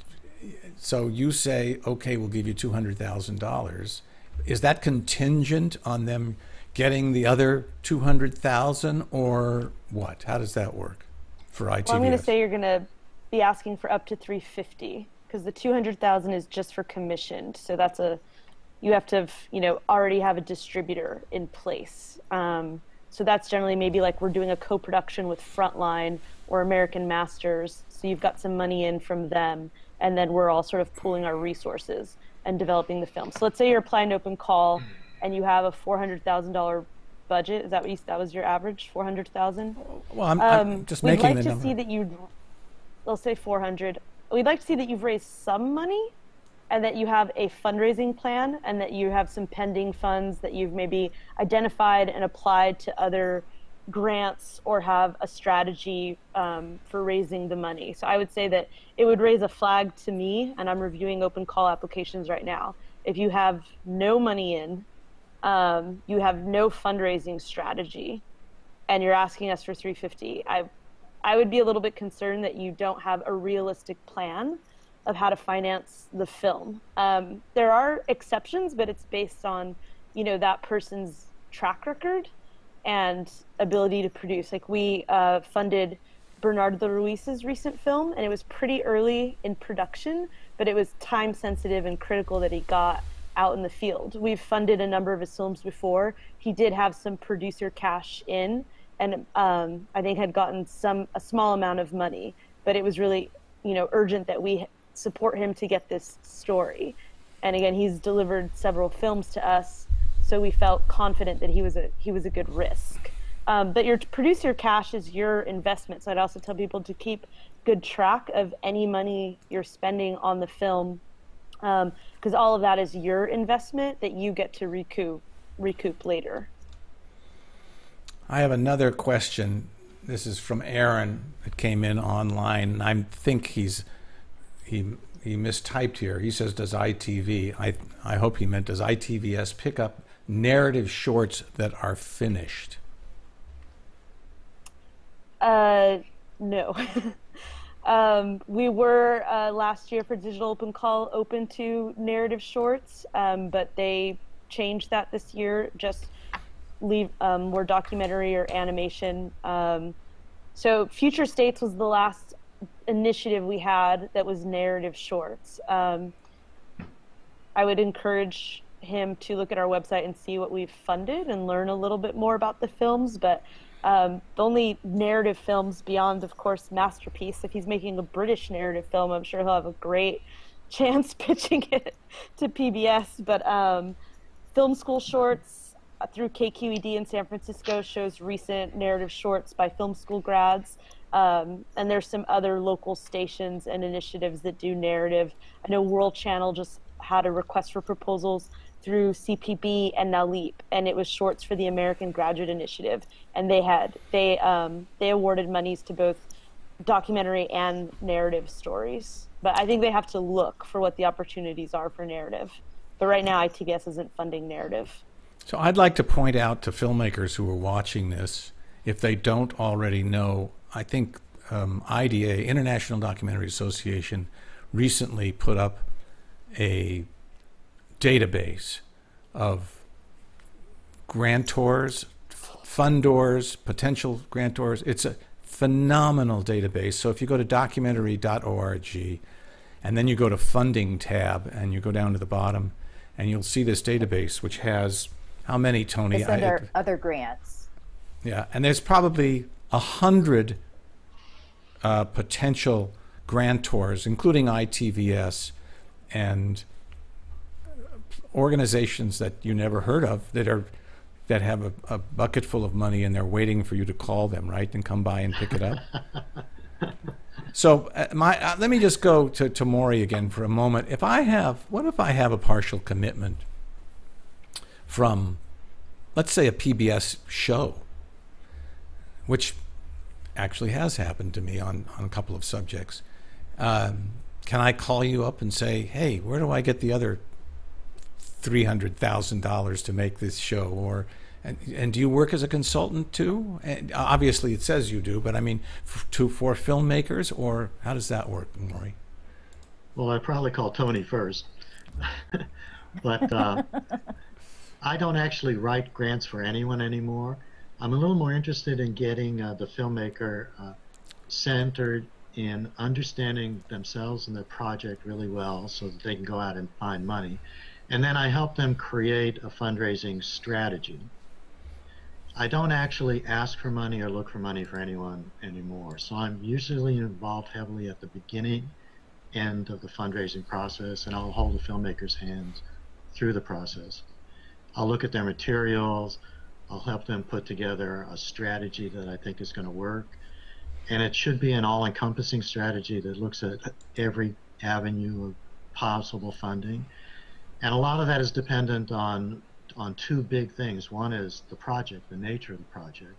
so you say, okay, we'll give you $200,000, is that contingent on them getting the other $200,000, or what? How does that work for ITVS? Well, I'm going to say you're going to be asking for up to $350,000, because the $200,000 is just for commissioned. So that's you have to already have a distributor in place. So that's generally maybe like we're doing a co-production with Frontline or American Masters. So you've got some money in from them, and then we're all sort of pooling our resources and developing the film. So let's say you're applying to Open Call and you have a $400,000 budget. Is that was your average, $400,000? Well, I'm just making the number. We'd like to see that let's say 400. We'd like to see that you've raised some money, and that you have a fundraising plan, and that you have some pending funds that you've maybe identified and applied to other grants, or have a strategy for raising the money. So I would say that it would raise a flag to me, and I'm reviewing Open Call applications right now. If you have no money in, you have no fundraising strategy, and you're asking us for $350,000, I would be a little bit concerned that you don't have a realistic plan of how to finance the film. There are exceptions, but it's based on, that person's track record and ability to produce. Like we funded Bernardo Ruiz's recent film, and it was pretty early in production, but it was time sensitive and critical that he got out in the field. We've funded a number of his films before. He did have some producer cash in, and I think had gotten a small amount of money, but it was really, urgent that we support him to get this story. And again, he's delivered several films to us, so we felt confident that he was a good risk. But your producer cash is your investment, so I'd also tell people to keep good track of any money you're spending on the film, because all of that is your investment that you get to recoup later. I have another question. This is from Aaron. It came in online, and I think he mistyped here. He says, does ITV, I hope he meant, does ITVS pick up narrative shorts that are finished? No. We were last year for Digital Open Call open to narrative shorts, but they changed that this year. Just leave more documentary or animation. So Future States was the last initiative we had that was narrative shorts. I would encourage him to look at our website and see what we've funded and learn a little bit more about the films, but the only narrative films beyond, of course, Masterpiece, if he's making a British narrative film, I'm sure he'll have a great chance pitching it to PBS, but film school shorts through KQED in San Francisco shows recent narrative shorts by film school grads. And there's some other local stations and initiatives that do narrative. I know World Channel just had a request for proposals through CPB and now LEAP, and it was shorts for the American Graduate Initiative, and they awarded monies to both documentary and narrative stories. But I think they have to look for what the opportunities are for narrative. But right now, ITVS isn't funding narrative. So I'd like to point out to filmmakers who are watching this, if they don't already know, I think IDA, International Documentary Association, recently put up a database of grantors, fundors, potential grantors. It's a phenomenal database. So if you go to documentary.org and then you go to funding tab and you go down to the bottom and you'll see this database which has how many, Tony? It's under other grants. Yeah, and there's probably 100 potential grantors, including ITVS and organizations that you never heard of that have a bucket full of money and they're waiting for you to call them, right, and come by and pick it up. So let me just go to Maury again for a moment. What if I have a partial commitment from, let's say, a PBS show, which actually has happened to me on a couple of subjects. Can I call you up and say, hey, where do I get the other $300,000 to make this show? And do you work as a consultant too? And obviously it says you do, but I mean for filmmakers, or how does that work, Maury? Well, I'd probably call Tony first. But I don't actually write grants for anyone anymore. I'm a little more interested in getting the filmmaker centered in understanding themselves and their project really well so that they can go out and find money. And then I help them create a fundraising strategy. I don't actually ask for money or look for money for anyone anymore. So I'm usually involved heavily at the beginning end of the fundraising process, and I'll hold the filmmaker's hands through the process. I'll look at their materials. I'll help them put together a strategy that I think is going to work. And it should be an all-encompassing strategy that looks at every avenue of possible funding. And a lot of that is dependent on two big things. One is the project, the nature of the project,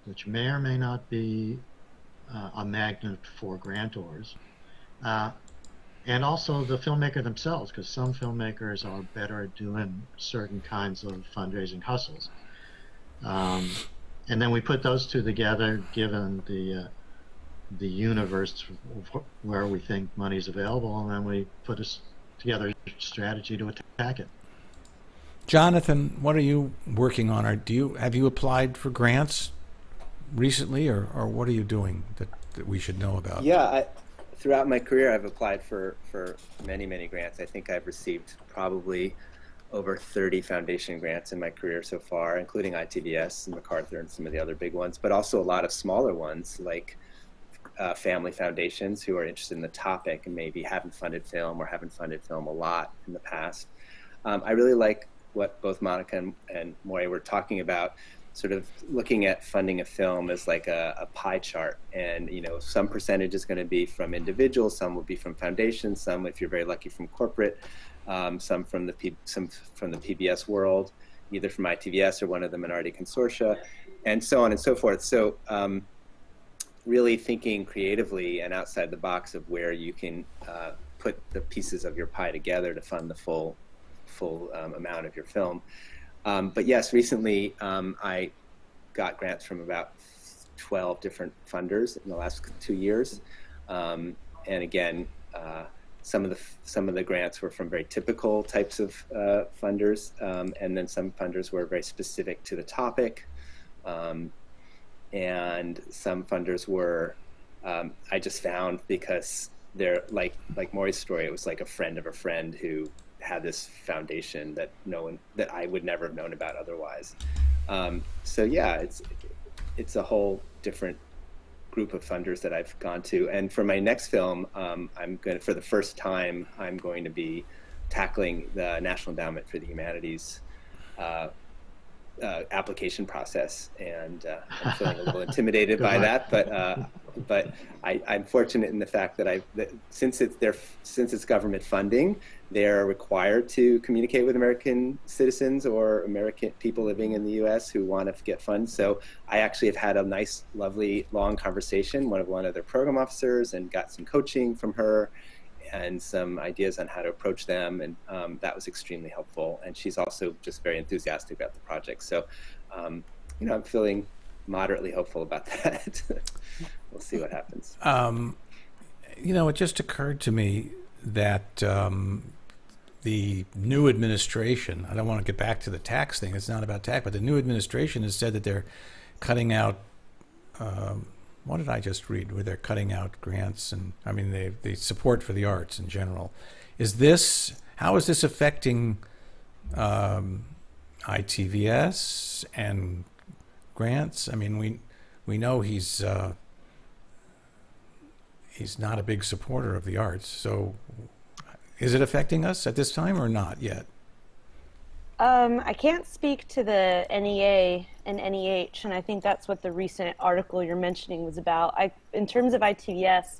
which may or may not be a magnet for grantors. And also the filmmaker themselves, because some filmmakers are better at doing certain kinds of fundraising hustles. And then we put those two together, given the universe where we think money is available, and then we put together a strategy to attack it. Jonathan, what are you working on? Have you applied for grants recently, or what are you doing that we should know about? Yeah, throughout my career, I've applied for many, many grants. I think I've received probably over 30 foundation grants in my career so far, including ITVS and MacArthur and some of the other big ones, but also a lot of smaller ones like family foundations who are interested in the topic and maybe haven't funded film or haven't funded film a lot in the past. I really like what both Monica and Maury were talking about, sort of looking at funding a film as like a pie chart, and some percentage is going to be from individuals, some will be from foundations, some, if you're very lucky, from corporate, some from the PBS world, either from ITVS or one of the minority consortia, and so on and so forth. So really thinking creatively and outside the box of where you can put the pieces of your pie together to fund the full amount of your film. But yes, recently I got grants from about 12 different funders in the last 2 years, and again, some of the grants were from very typical types of funders, and then some funders were very specific to the topic, and some funders were I just found because they're like Maury's story. It was like a friend of a friend who had this foundation that that I would never have known about otherwise. So yeah, it's a whole different group of funders that I've gone to. And for my next film, for the first time, I'm going to be tackling the National Endowment for the Humanities application process, and I'm feeling a little intimidated by that, but I'm fortunate in the fact that since it's government funding, they're required to communicate with American citizens or American people living in the U.S. who want to get funds. So I actually have had a nice, lovely, long conversation with one of their program officers and got some coaching from her and some ideas on how to approach them, and that was extremely helpful. And she's also just very enthusiastic about the project. So, I'm feeling moderately hopeful about that. We'll see what happens. It just occurred to me that the new administration, I don't want to get back to the tax thing, it's not about tax, but the new administration has said that they're cutting out, what did I just read, where they're cutting out grants and, I mean, the support for the arts in general. How is this affecting ITVS and grants? I mean, we know he's not a big supporter of the arts, so is it affecting us at this time or not yet? I can't speak to the NEA and NEH, and I think that's what the recent article you're mentioning was about. In terms of ITVS,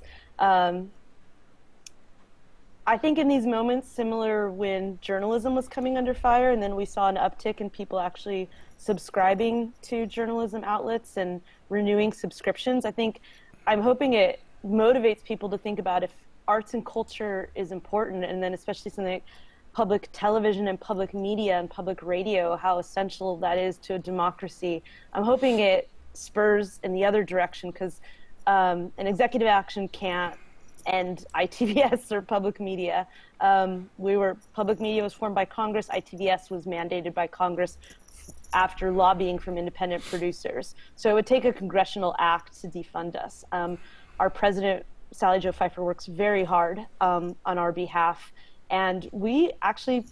I think in these moments, similar when journalism was coming under fire, and then we saw an uptick in people actually subscribing to journalism outlets and renewing subscriptions, I'm hoping it motivates people to think about if arts and culture is important, and then especially something like public television and public media and public radio, how essential that is to a democracy. I'm hoping it spurs in the other direction, because an executive action can't end ITVS or public media. Public media was formed by Congress. ITVS was mandated by Congress after lobbying from independent producers. So it would take a congressional act to defund us. Our president, Sally Jo Pfeiffer, works very hard on our behalf, and we actually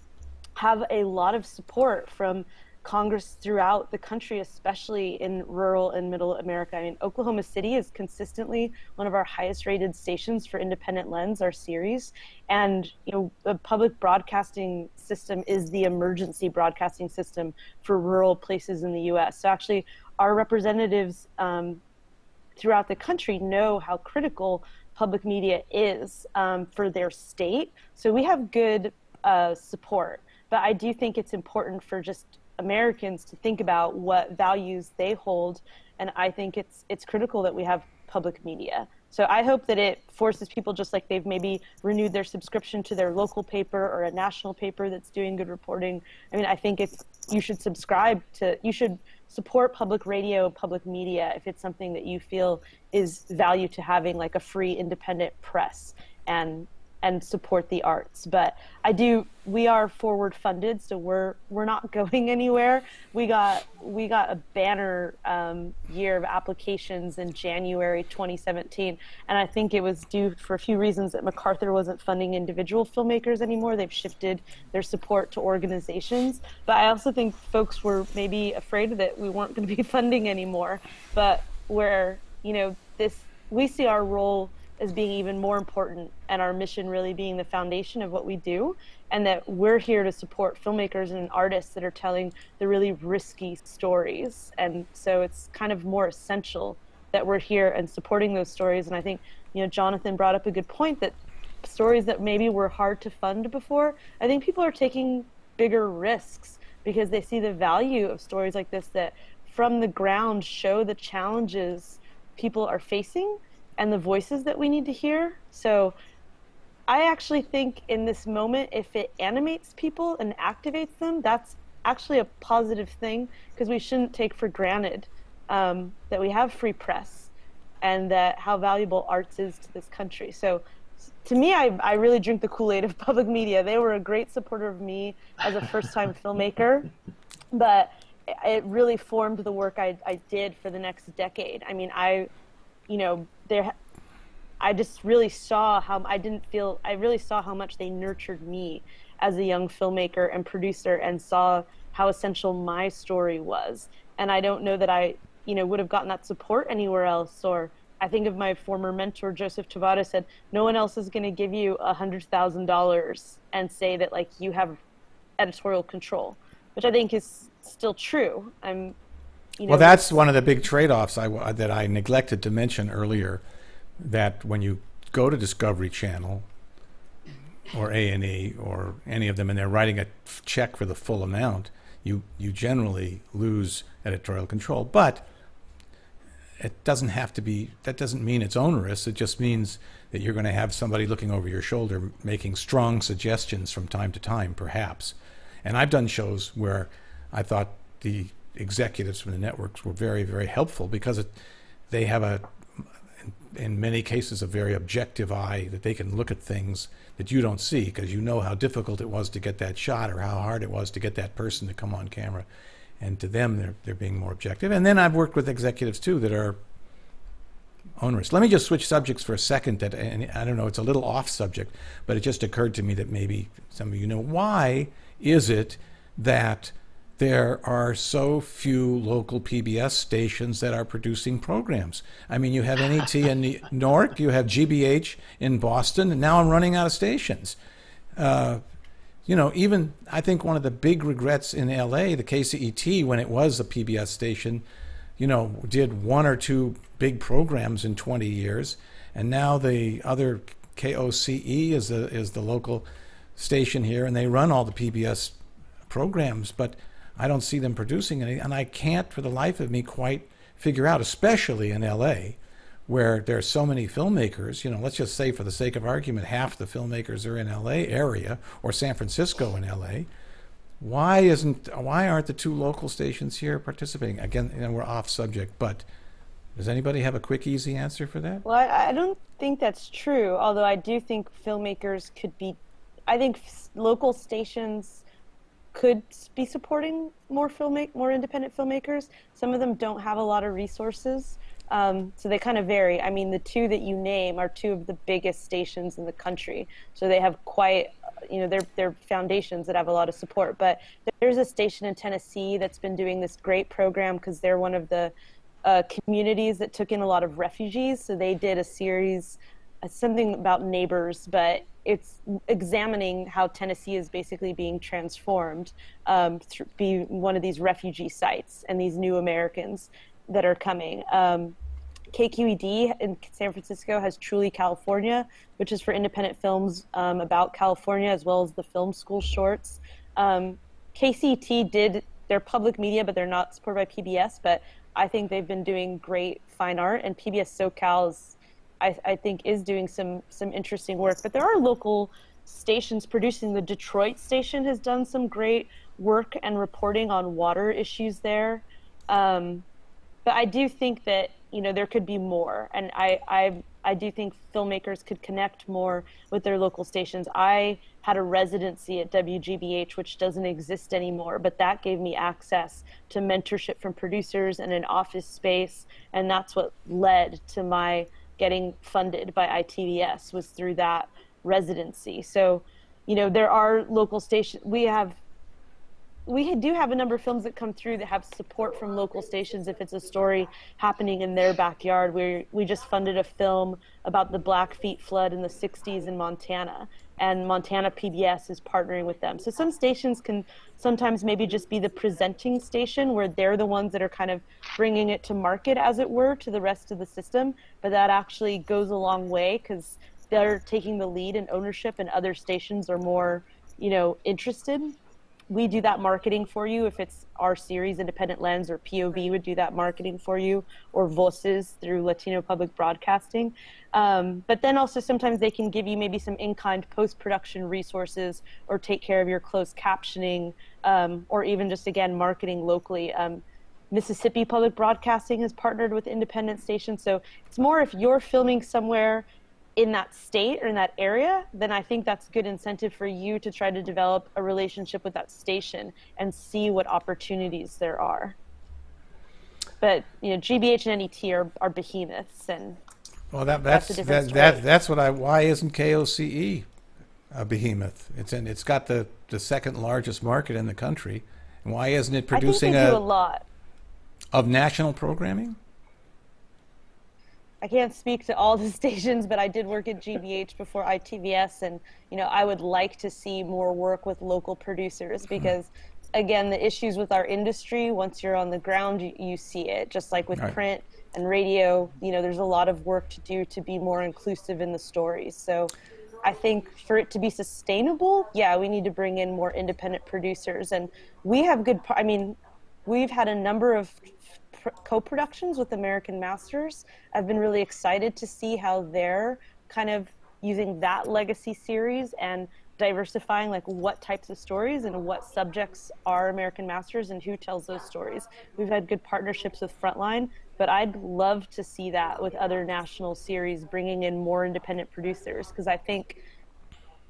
have a lot of support from Congress throughout the country, especially in rural and middle America. I mean, Oklahoma City is consistently one of our highest rated stations for Independent Lens, our series. And, the public broadcasting system is the emergency broadcasting system for rural places in the U.S. So actually, our representatives throughout the country know how critical public media is for their state. So we have good support. But I do think it's important for just Americans to think about what values they hold, and I think it's critical that we have public media. So I hope that it forces people, just like they've maybe renewed their subscription to their local paper or a national paper that's doing good reporting. I mean, I think you should support public radio and public media if it's something that you feel is value to having, like a free independent press, and support the arts. But we are forward funded, so we're not going anywhere. We got a banner year of applications in January 2017, and I think it was due for a few reasons that MacArthur wasn't funding individual filmmakers anymore. They've shifted their support to organizations. But I also think folks were maybe afraid that we weren't going to be funding anymore. But we see our role as being even more important, and our mission really being the foundation of what we do, and that we're here to support filmmakers and artists that are telling the really risky stories. And so it's kind of more essential that we're here and supporting those stories. And I think, Jonathan brought up a good point, that stories that maybe were hard to fund before, I think people are taking bigger risks because they see the value of stories like this that from the ground show the challenges people are facing and the voices that we need to hear. So I actually think in this moment, if it animates people and activates them, that's actually a positive thing, because we shouldn't take for granted that we have free press and that how valuable arts is to this country. So to me, I really drink the Kool-Aid of public media. They were a great supporter of me as a first-time filmmaker, but it really formed the work I did for the next decade. I mean, I just really saw I really saw how much they nurtured me as a young filmmaker and producer, and saw how essential my story was. And I don't know that I, would have gotten that support anywhere else. Or I think of my former mentor, Joseph Tavares, said, no one else is going to give you $100,000 and say that, like, you have editorial control, which I think is still true. Well, that's one of the big trade-offs that I neglected to mention earlier, that when you go to Discovery Channel or A&E or any of them, and they're writing a check for the full amount, you generally lose editorial control. But it doesn't have to be, that doesn't mean it's onerous. It just means that you're going to have somebody looking over your shoulder making strong suggestions from time to time, perhaps. And I've done shows where I thought the executives from the networks were very, very helpful, because they have in many cases, a very objective eye that they can look at things that you don't see because you know how difficult it was to get that shot or how hard it was to get that person to come on camera. And to them, they're being more objective. And then I've worked with executives, too, that are onerous. Let me just switch subjects for a second. And I don't know, it's a little off subject, but it just occurred to me that maybe some of you know. Why is it that there are so few local PBS stations that are producing programs? I mean, you have NET in Newark, you have GBH in Boston, and now I'm running out of stations. You know, even I think one of the big regrets in LA, the KCET, when it was a PBS station, you know, did one or two big programs in 20 years, and now the other KOCE is the local station here, and they run all the PBS programs, but I don't see them producing any, and I can't for the life of me quite figure out, especially in LA, where there's so many filmmakers. You know, let's just say for the sake of argument, half the filmmakers are in LA area or San Francisco in LA. Why aren't the two local stations here participating? Again, you know, we're off subject, but does anybody have a quick, easy answer for that? Well, I don't think that's true, although I do think filmmakers could be, I think local stations could be supporting more independent filmmakers. Some of them don't have a lot of resources, so they kind of vary. I mean, the two that you name are two of the biggest stations in the country, so they have quite, you know, they're foundations that have a lot of support. But there's a station in Tennessee that's been doing this great program because they're one of the communities that took in a lot of refugees. So they did a series, something about neighbors, but it's examining how Tennessee is basically being transformed to be one of these refugee sites and these new Americans that are coming. KQED in San Francisco has Truly California, which is for independent films about California, as well as the film school shorts. KCET did their public media, but they're not supported by PBS, but I think they've been doing great fine art, and PBS SoCal is, I think, is doing some interesting work. But there are local stations producing. The Detroit station has done some great work and reporting on water issues there. But I do think that, you know, there could be more, and I do think filmmakers could connect more with their local stations. I had a residency at WGBH, which doesn't exist anymore, but that gave me access to mentorship from producers and an office space, and that's what led to my getting funded by ITVS, was through that residency. So, you know, there are local stations. We do have a number of films that come through that have support from local stations if it's a story happening in their backyard. We just funded a film about the Blackfeet flood in the 60s in Montana, and Montana PBS is partnering with them. So some stations can sometimes maybe just be the presenting station, where they're the ones that are kind of bringing it to market, as it were, to the rest of the system. But that actually goes a long way because they're taking the lead and ownership, and other stations are more, you know, interested. We do that marketing for you if it's our series, Independent Lens, or POV would do that marketing for you, or Voces through Latino Public Broadcasting. But then also sometimes they can give you maybe some in-kind post-production resources, or take care of your closed captioning, or even just, again, marketing locally. Mississippi Public Broadcasting has partnered with independent stations. So it's more, if you're filming somewhere in that state or in that area, then I think that's good incentive for you to try to develop a relationship with that station and see what opportunities there are. But, you know, GBH and NET are behemoths, and well, that's what why isn't KOCE a behemoth? It's got the second largest market in the country, and why isn't it producing I think they do a lot of national programming? I can't speak to all the stations, but I did work at GBH before ITVS, and, you know, I would like to see more work with local producers because, again, the issues with our industry, once you're on the ground, you see it. Just like with print and radio, you know, there's a lot of work to do to be more inclusive in the stories. So I think for it to be sustainable, yeah, we need to bring in more independent producers. And we have we've had a number of co-productions with American Masters. I've been really excited to see how they're kind of using that legacy series and diversifying, like, what types of stories and what subjects are American Masters and who tells those stories. We've had good partnerships with Frontline. but I'd love to see that with other national series, bringing in more independent producers, because I think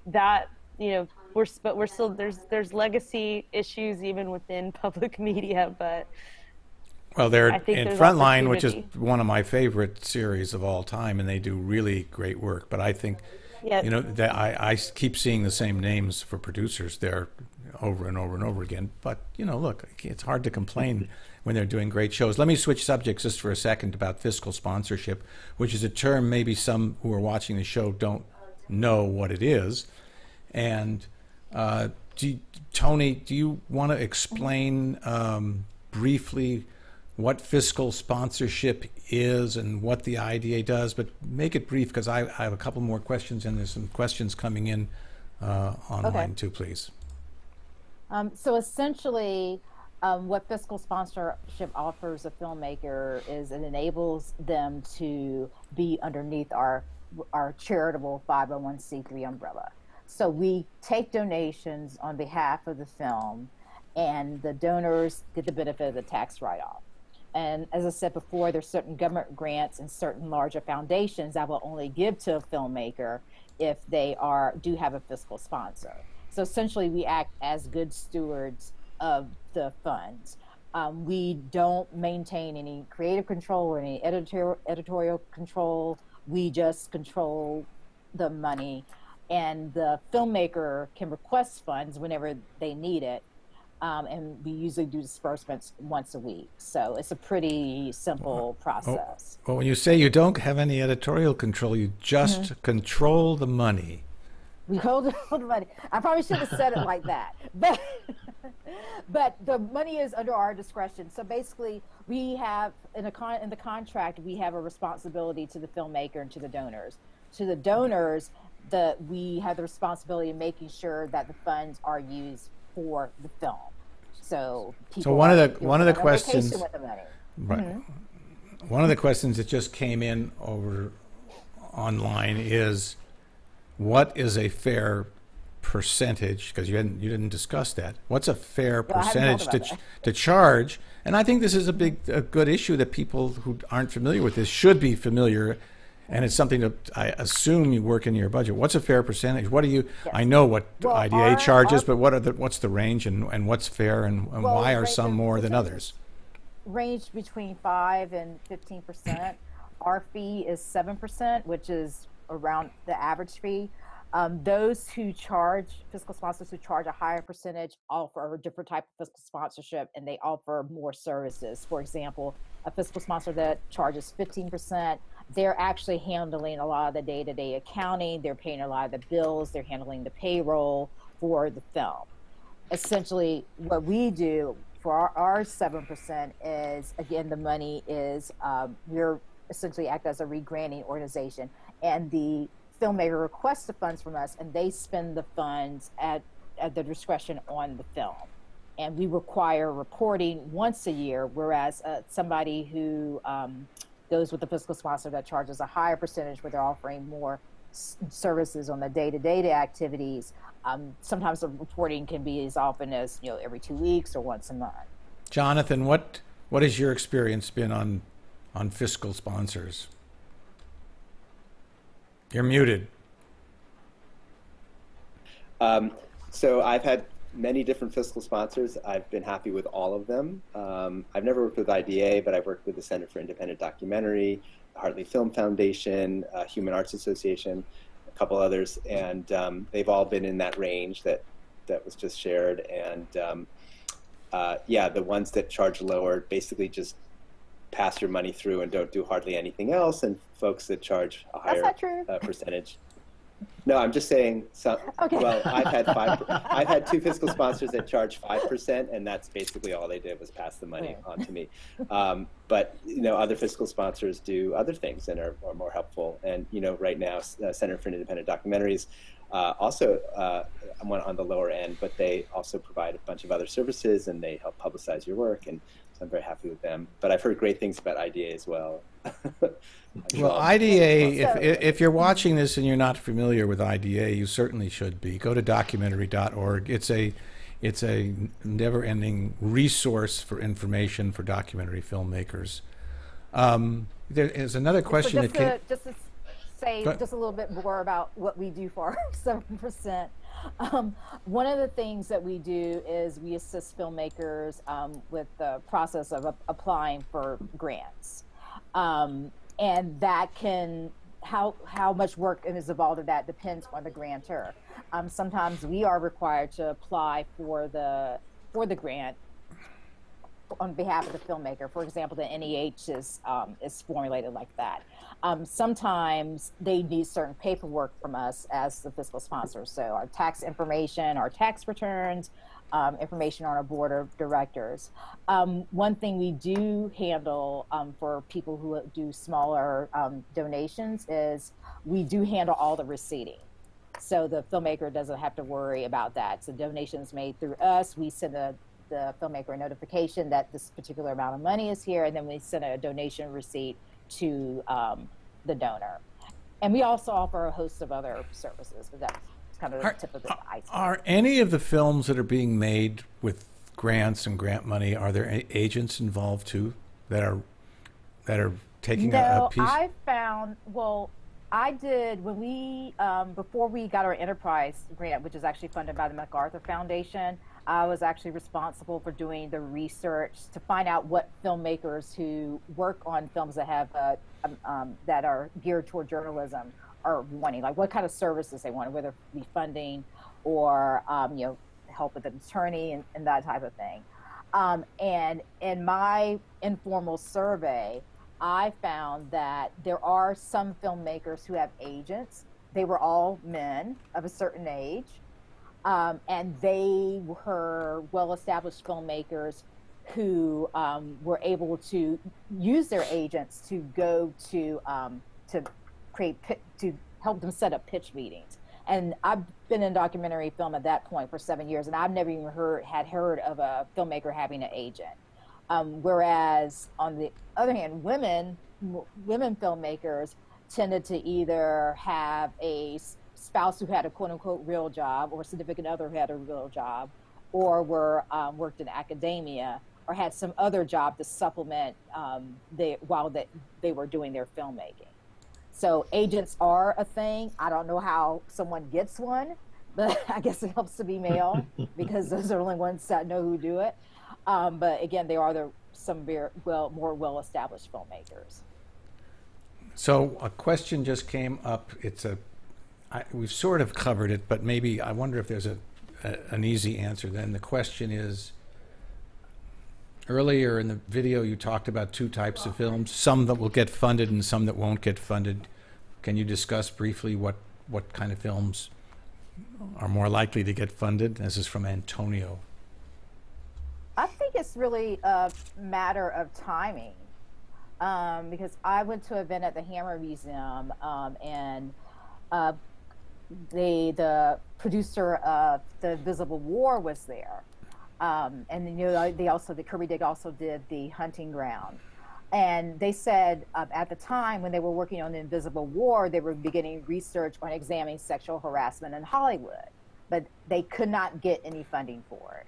that, you know, we're still, there's legacy issues even within public media, but well, they're I think in there's Frontline, which is opportunity. one of my favorite series of all time, and they do really great work. But I think, Yeah. you know, that I keep seeing the same names for producers there over and over and over again. But, you know, look, it's hard to complain when they're doing great shows. Let me switch subjects just for a second about fiscal sponsorship, which is a term maybe some who are watching the show don't know what it is. And Tony, do you want to explain briefly what fiscal sponsorship is and what the IDA does? But make it brief, because I have a couple more questions, and there's some questions coming in online too, please. So essentially, what fiscal sponsorship offers a filmmaker is it enables them to be underneath our charitable 501c3 umbrella. So we take donations on behalf of the film, and the donors get the benefit of the tax write-off. And as I said before, there's certain government grants and certain larger foundations that will only give to a filmmaker if they do have a fiscal sponsor. So essentially, we act as good stewards of the funds. We don't maintain any creative control or any editorial control. We just control the money, and the filmmaker can request funds whenever they need it. And we usually do disbursements once a week. So it's a pretty simple process. Well, when you say you don't have any editorial control, you just control the money. We hold the money. I probably should have said it like that. But the money is under our discretion. So basically, we have, in the contract, we have a responsibility to the filmmaker and to the donors. To the donors, we have the responsibility of making sure that the funds are used for the film. So people one of the questions, with the money. Right. One of the questions that just came in over online is, what is a fair percentage? Because you didn't discuss that. What's a fair percentage to charge? And I think this is a good issue that people who aren't familiar with this should be familiar. And it's something that I assume you work in your budget. What's a fair percentage? What do you? Yes. I know what IDA charges, but what's the range, and what's fair, and why are some more than others? Range between 5% and 15%. Our fee is 7%, which is around the average fee. Those who charge, fiscal sponsors who charge a higher percentage, offer a different type of fiscal sponsorship, and they offer more services. For example, a fiscal sponsor that charges 15%, they're actually handling a lot of the day-to-day accounting, they're paying a lot of the bills, they're handling the payroll for the film. Essentially, what we do for our 7% is, again, the money is, we're essentially act as a re-granting organization, and the filmmaker requests the funds from us, and they spend the funds at the discretion on the film. And we require reporting once a year, whereas somebody who goes with the fiscal sponsor that charges a higher percentage, where they're offering more services on the day-to-day activities, sometimes the reporting can be as often as every 2 weeks or once a month. Jonathan, what has your experience been on fiscal sponsors? You're muted. So I've had many different fiscal sponsors. I've been happy with all of them. I've never worked with IDA, but I've worked with the Center for Independent Documentary, the Hartley Film Foundation, Human Arts Association, a couple others, and they've all been in that range that was just shared. And yeah, the ones that charge lower basically just pass your money through and don't do hardly anything else, and folks that charge a higher percentage. No, I'm just saying. Okay. Well, I've had 2 fiscal sponsors that charge 5%, and that's basically all they did was pass the money on to me. But other fiscal sponsors do other things and are more helpful. And right now, Center for Independent Documentaries also on the lower end, but they also provide a bunch of other services, and they help publicize your work, and so I'm very happy with them. But I've heard great things about IDA as well. Well, IDA, if you're watching this and you're not familiar with IDA, you certainly should be. Go to documentary.org. It's a never-ending resource for information for documentary filmmakers. There is another question that came. Just to say just a little bit more about what we do for our 7%. One of the things that we do is we assist filmmakers with the process of applying for grants. And that can, how much work is involved in that depends on the grantor. Sometimes we are required to apply for the grant on behalf of the filmmaker. For example, the NEH is formulated like that. Sometimes they need certain paperwork from us as the fiscal sponsor. So our tax information, our tax returns, information on our board of directors. One thing we do handle for people who do smaller donations is we do handle all the receipting. So the filmmaker doesn't have to worry about that. So donations made through us, we send the filmmaker a notification that this particular amount of money is here, and then we send a donation receipt to the donor. And we also offer a host of other services, but that's kind of the tip of the iceberg. Are any of the films that are being made with grants and grant money, are there agents involved too that are taking a piece? No, I found, I did when we, before we got our enterprise grant, which is actually funded by the MacArthur Foundation, I was actually responsible for doing the research to find out what filmmakers who work on films that have that are geared toward journalism are wanting, like what kind of services they want, whether it be funding or help with an attorney and that type of thing. And in my informal survey, I found that there are some filmmakers who have agents. They were all men of a certain age. And they were well-established filmmakers who were able to use their agents to go to help them set up pitch meetings. And I've been in documentary film at that point for 7 years, and I've never even had heard of a filmmaker having an agent. Whereas on the other hand, women filmmakers tended to either have a spouse who had a quote-unquote real job, or a significant other who had a real job, or were worked in academia, or had some other job to supplement while they were doing their filmmaking. So agents are a thing. I don't know how someone gets one, but I guess it helps to be male because those are the only ones that know who do it. But again, they are some more well-established filmmakers. So a question just came up. We've sort of covered it, but maybe I wonder if there's an easy answer then. The question is, earlier in the video you talked about two types of films, some that will get funded and some that won't get funded. Can you discuss briefly what kind of films are more likely to get funded? This is from Antonio. I think it's really a matter of timing, because I went to an event at the Hammer Museum, and the producer of The Invisible War was there, and the Kirby Dick also did The Hunting Ground, and they said at the time when they were working on The Invisible War, they were beginning research on examining sexual harassment in Hollywood, but they could not get any funding for it.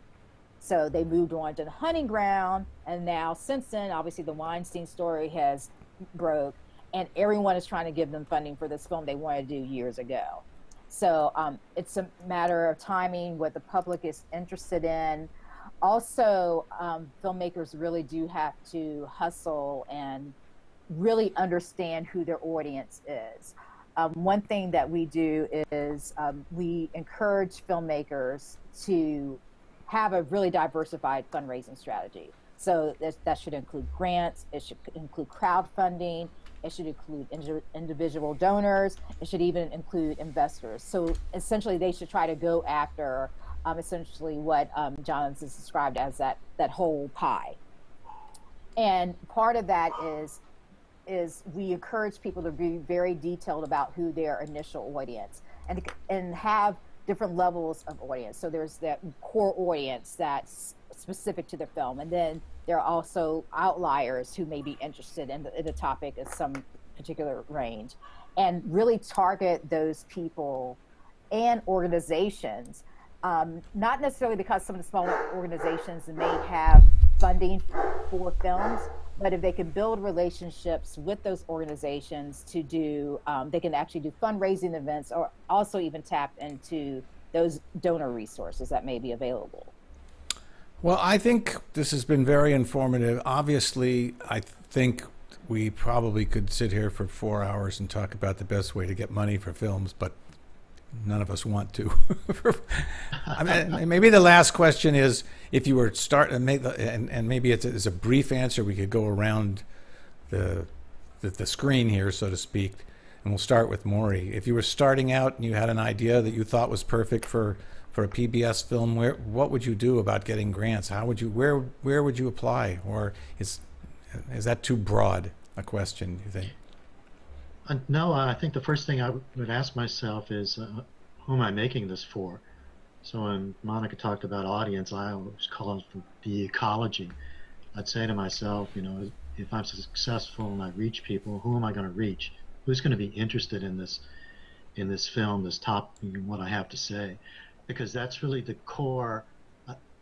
So they moved on to The Hunting Ground, and now since then, obviously the Weinstein story has broke, and everyone is trying to give them funding for this film they wanted to do years ago. So it's a matter of timing, what the public is interested in. Also, filmmakers really do have to hustle and really understand who their audience is. One thing that we do is we encourage filmmakers to have a really diversified fundraising strategy. So that should include grants, it should include crowdfunding, it should include individual donors, it should even include investors. So essentially they should try to go after essentially what Jonathan described as that whole pie. And part of that is we encourage people to be very detailed about who their initial audience and have different levels of audience. So there's that core audience that's specific to the film, and then there are also outliers who may be interested in the topic of some particular range, and really target those people and organizations, not necessarily because some of the smaller organizations may have funding for films, But if they can build relationships with those organizations to do, they can actually do fundraising events, or also even tap into those donor resources that may be available. Well, I think this has been very informative. Obviously, I think we probably could sit here for 4 hours and talk about the best way to get money for films, but none of us want to. I mean, maybe the last question is, if you were and maybe it's a brief answer, we could go around the screen here, so to speak, and we'll start with Maury. If you were starting out and you had an idea that you thought was perfect for a PBS film, what would you do about getting grants? How would you where would you apply? Or is that too broad a question, you think? No, I think the first thing I would ask myself is, who am I making this for? So when Monica talked about audience, I always call it the ecology. I'd say to myself, you know, if I'm successful and I reach people, who am I going to reach? Who's going to be interested in this film, what I have to say? Because that's really the core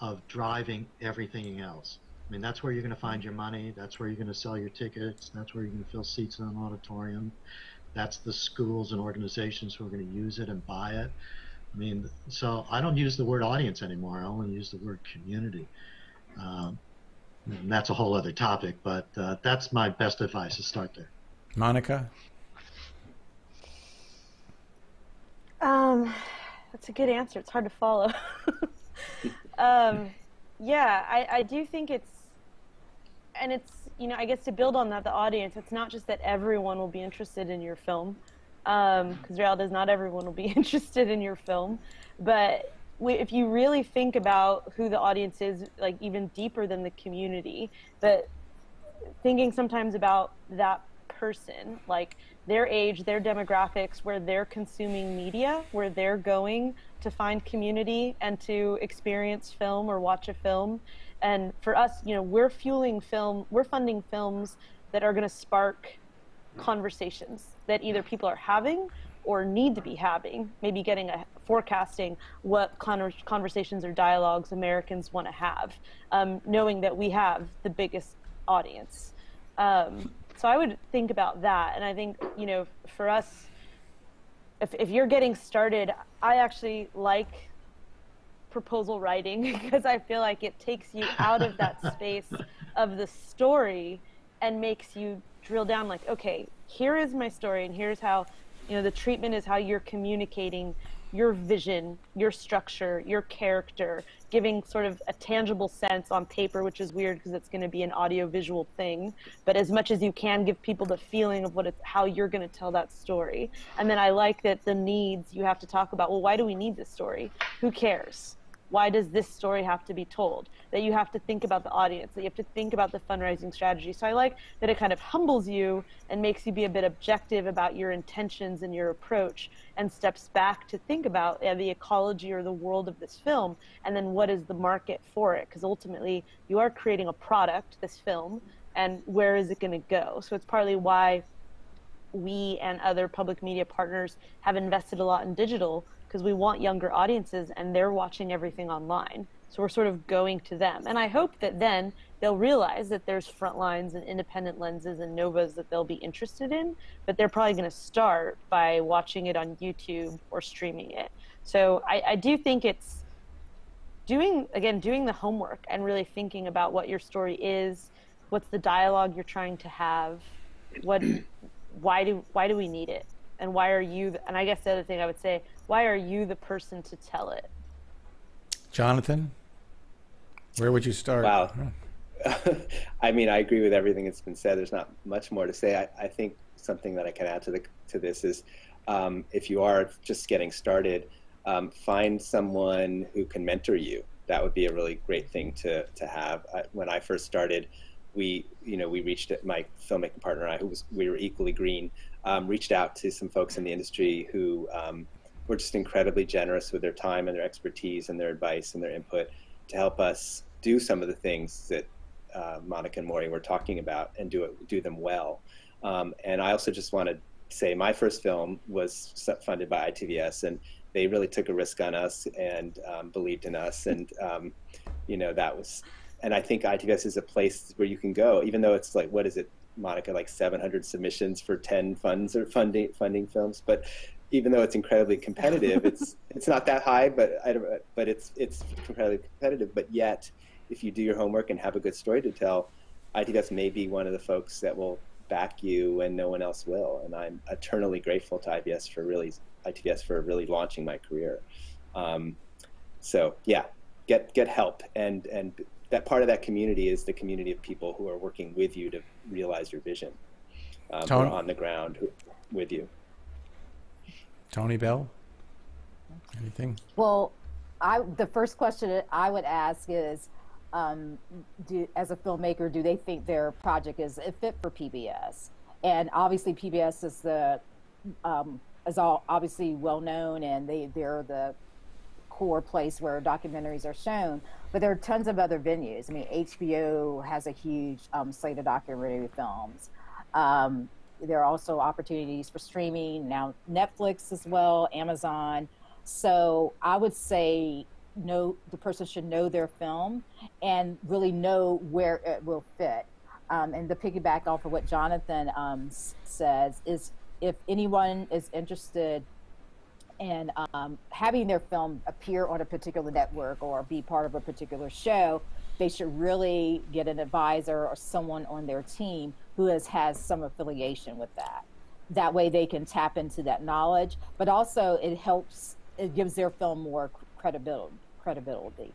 of driving everything else. I mean, that's where you're going to find your money. That's where you're going to sell your tickets. That's where you're going to fill seats in an auditorium. That's the schools and organizations who are going to use it and buy it. I mean, so I don't use the word audience anymore. I only use the word community. And that's a whole other topic, but that's my best advice to start there. Monica? That's a good answer. It's hard to follow. Yeah, I do think it's, you know, I guess to build on that, the audience, it's not just that everyone will be interested in your film, because reality is not everyone will be interested in your film, but if you really think about who the audience is, like even deeper than the community, but thinking sometimes about that person, like their age, their demographics, where they're consuming media, where they're going to find community and to experience film or watch a film. And for us, you know, we're funding films that are going to spark conversations that either people are having or need to be having, maybe forecasting what conversations or dialogues Americans want to have, knowing that we have the biggest audience. So I would think about that. And I think, you know, for us, if you're getting started, I actually like proposal writing because I feel like it takes you out of that space of the story and makes you drill down, like, okay, here is my story, and here's how, you know, the treatment is how you're communicating your vision, your structure, your character, giving sort of a tangible sense on paper, which is weird because it's going to be an audio-visual thing, but as much as you can, give people the feeling of how you're going to tell that story. And then I like that the needs, you have to talk about, well, why do we need this story? Who cares? Why does this story have to be told? That you have to think about the audience, that you have to think about the fundraising strategy. So I like that it kind of humbles you and makes you be a bit objective about your intentions and your approach, and steps back to think about the ecology or the world of this film, and then what is the market for it? Because ultimately you are creating a product, this film, and where is it going to go? So it's partly why we and other public media partners have invested a lot in digital, because we want younger audiences and they're watching everything online. So we're sort of going to them. And I hope that then they'll realize that there's Frontlines and independent lenses and Novas that they'll be interested in, but they're probably going to start by watching it on YouTube or streaming it. So I do think it's doing the homework and really thinking about what your story is, what's the dialogue you're trying to have, why do we need it? And why are you, and I guess the other thing I would say, why are you the person to tell it? Jonathan, where would you start? Wow. I mean, I agree with everything that's been said. There's not much more to say. I think something that I can add to this is, if you are just getting started, find someone who can mentor you. That would be a really great thing to have. When I first started, we reached out, my filmmaking partner and I, we were equally green, reached out to some folks in the industry who were just incredibly generous with their time and their expertise and their advice and their input to help us do some of the things that Monica and Maury were talking about, and do them well. And I also just want to say my first film was funded by ITVS, and they really took a risk on us and believed in us, and that was and I think ITVS is a place where you can go, even though it's like, what is it, Monica, like 700 submissions for 10 funds or funding films. But even though it's incredibly competitive, it's not that high, but it's incredibly competitive. But yet, if you do your homework and have a good story to tell, ITVS may be one of the folks that will back you when no one else will. And I'm eternally grateful to ITVS for really launching my career. So yeah, get help, and that part of that community is the community of people who are working with you to realize your vision, who are on the ground with you. Tony Bell, anything? Well, the first question I would ask is, as a filmmaker, do they think their project is a fit for PBS? And obviously PBS is obviously well known, and they're the core place where documentaries are shown, but there are tons of other venues. I mean, HBO has a huge slate of documentary films. There are also opportunities for streaming, now Netflix as well, Amazon. So I would say the person should know their film and really know where it will fit. And to piggyback off of what Jonathan says is, if anyone is interested in having their film appear on a particular network or be part of a particular show, they should really get an advisor or someone on their team who has some affiliation with that. That way they can tap into that knowledge, but also it gives their film more credibility.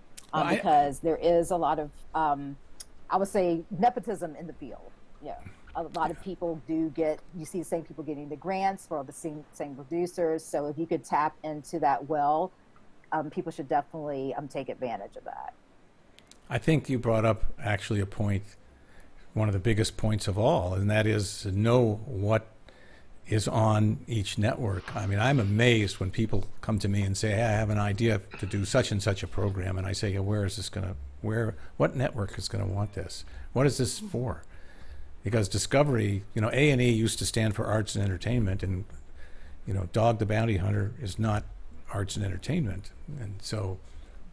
Because there is a lot of, I would say, nepotism in the field. Yeah. A lot of people you see the same people getting the grants for the same producers. So if you could tap into that well, people should definitely take advantage of that. I think you brought up actually a point, one of the biggest points of all, and that is to know what is on each network. I mean, I'm amazed when people come to me and say, hey, I have an idea to do such and such a program. And I say, where is this what network is going to want this? What is this for? Because Discovery, A&E used to stand for arts and entertainment, and, Dog the Bounty Hunter is not arts and entertainment. And so,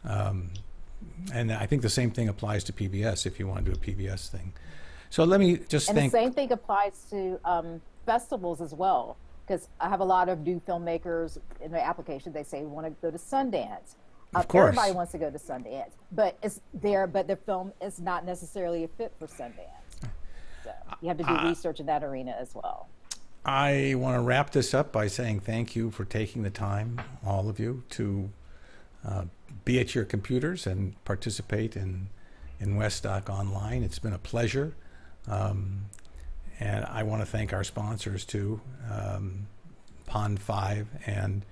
and I think the same thing applies to PBS if you want to do a PBS thing. So let me just think. And the same thing applies to festivals as well, because I have a lot of new filmmakers in their application. They say we want to go to Sundance. Of course. Everybody wants to go to Sundance, but their film is not necessarily a fit for Sundance. So you have to do research in that arena as well. I want to wrap this up by saying thank you for taking the time, all of you, to be at your computers and participate in Westdoc Online. It's been a pleasure. And I want to thank our sponsors too, Pond 5 and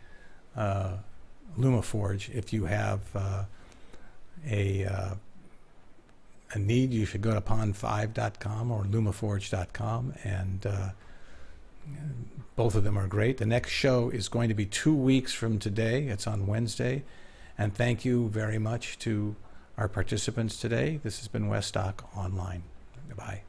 LumaForge. If you have a need, you should go to pond5.com or lumaforge.com, and both of them are great. The next show is going to be 2 weeks from today. It's on Wednesday. And thank you very much to our participants today. This has been Westdoc Online. Goodbye.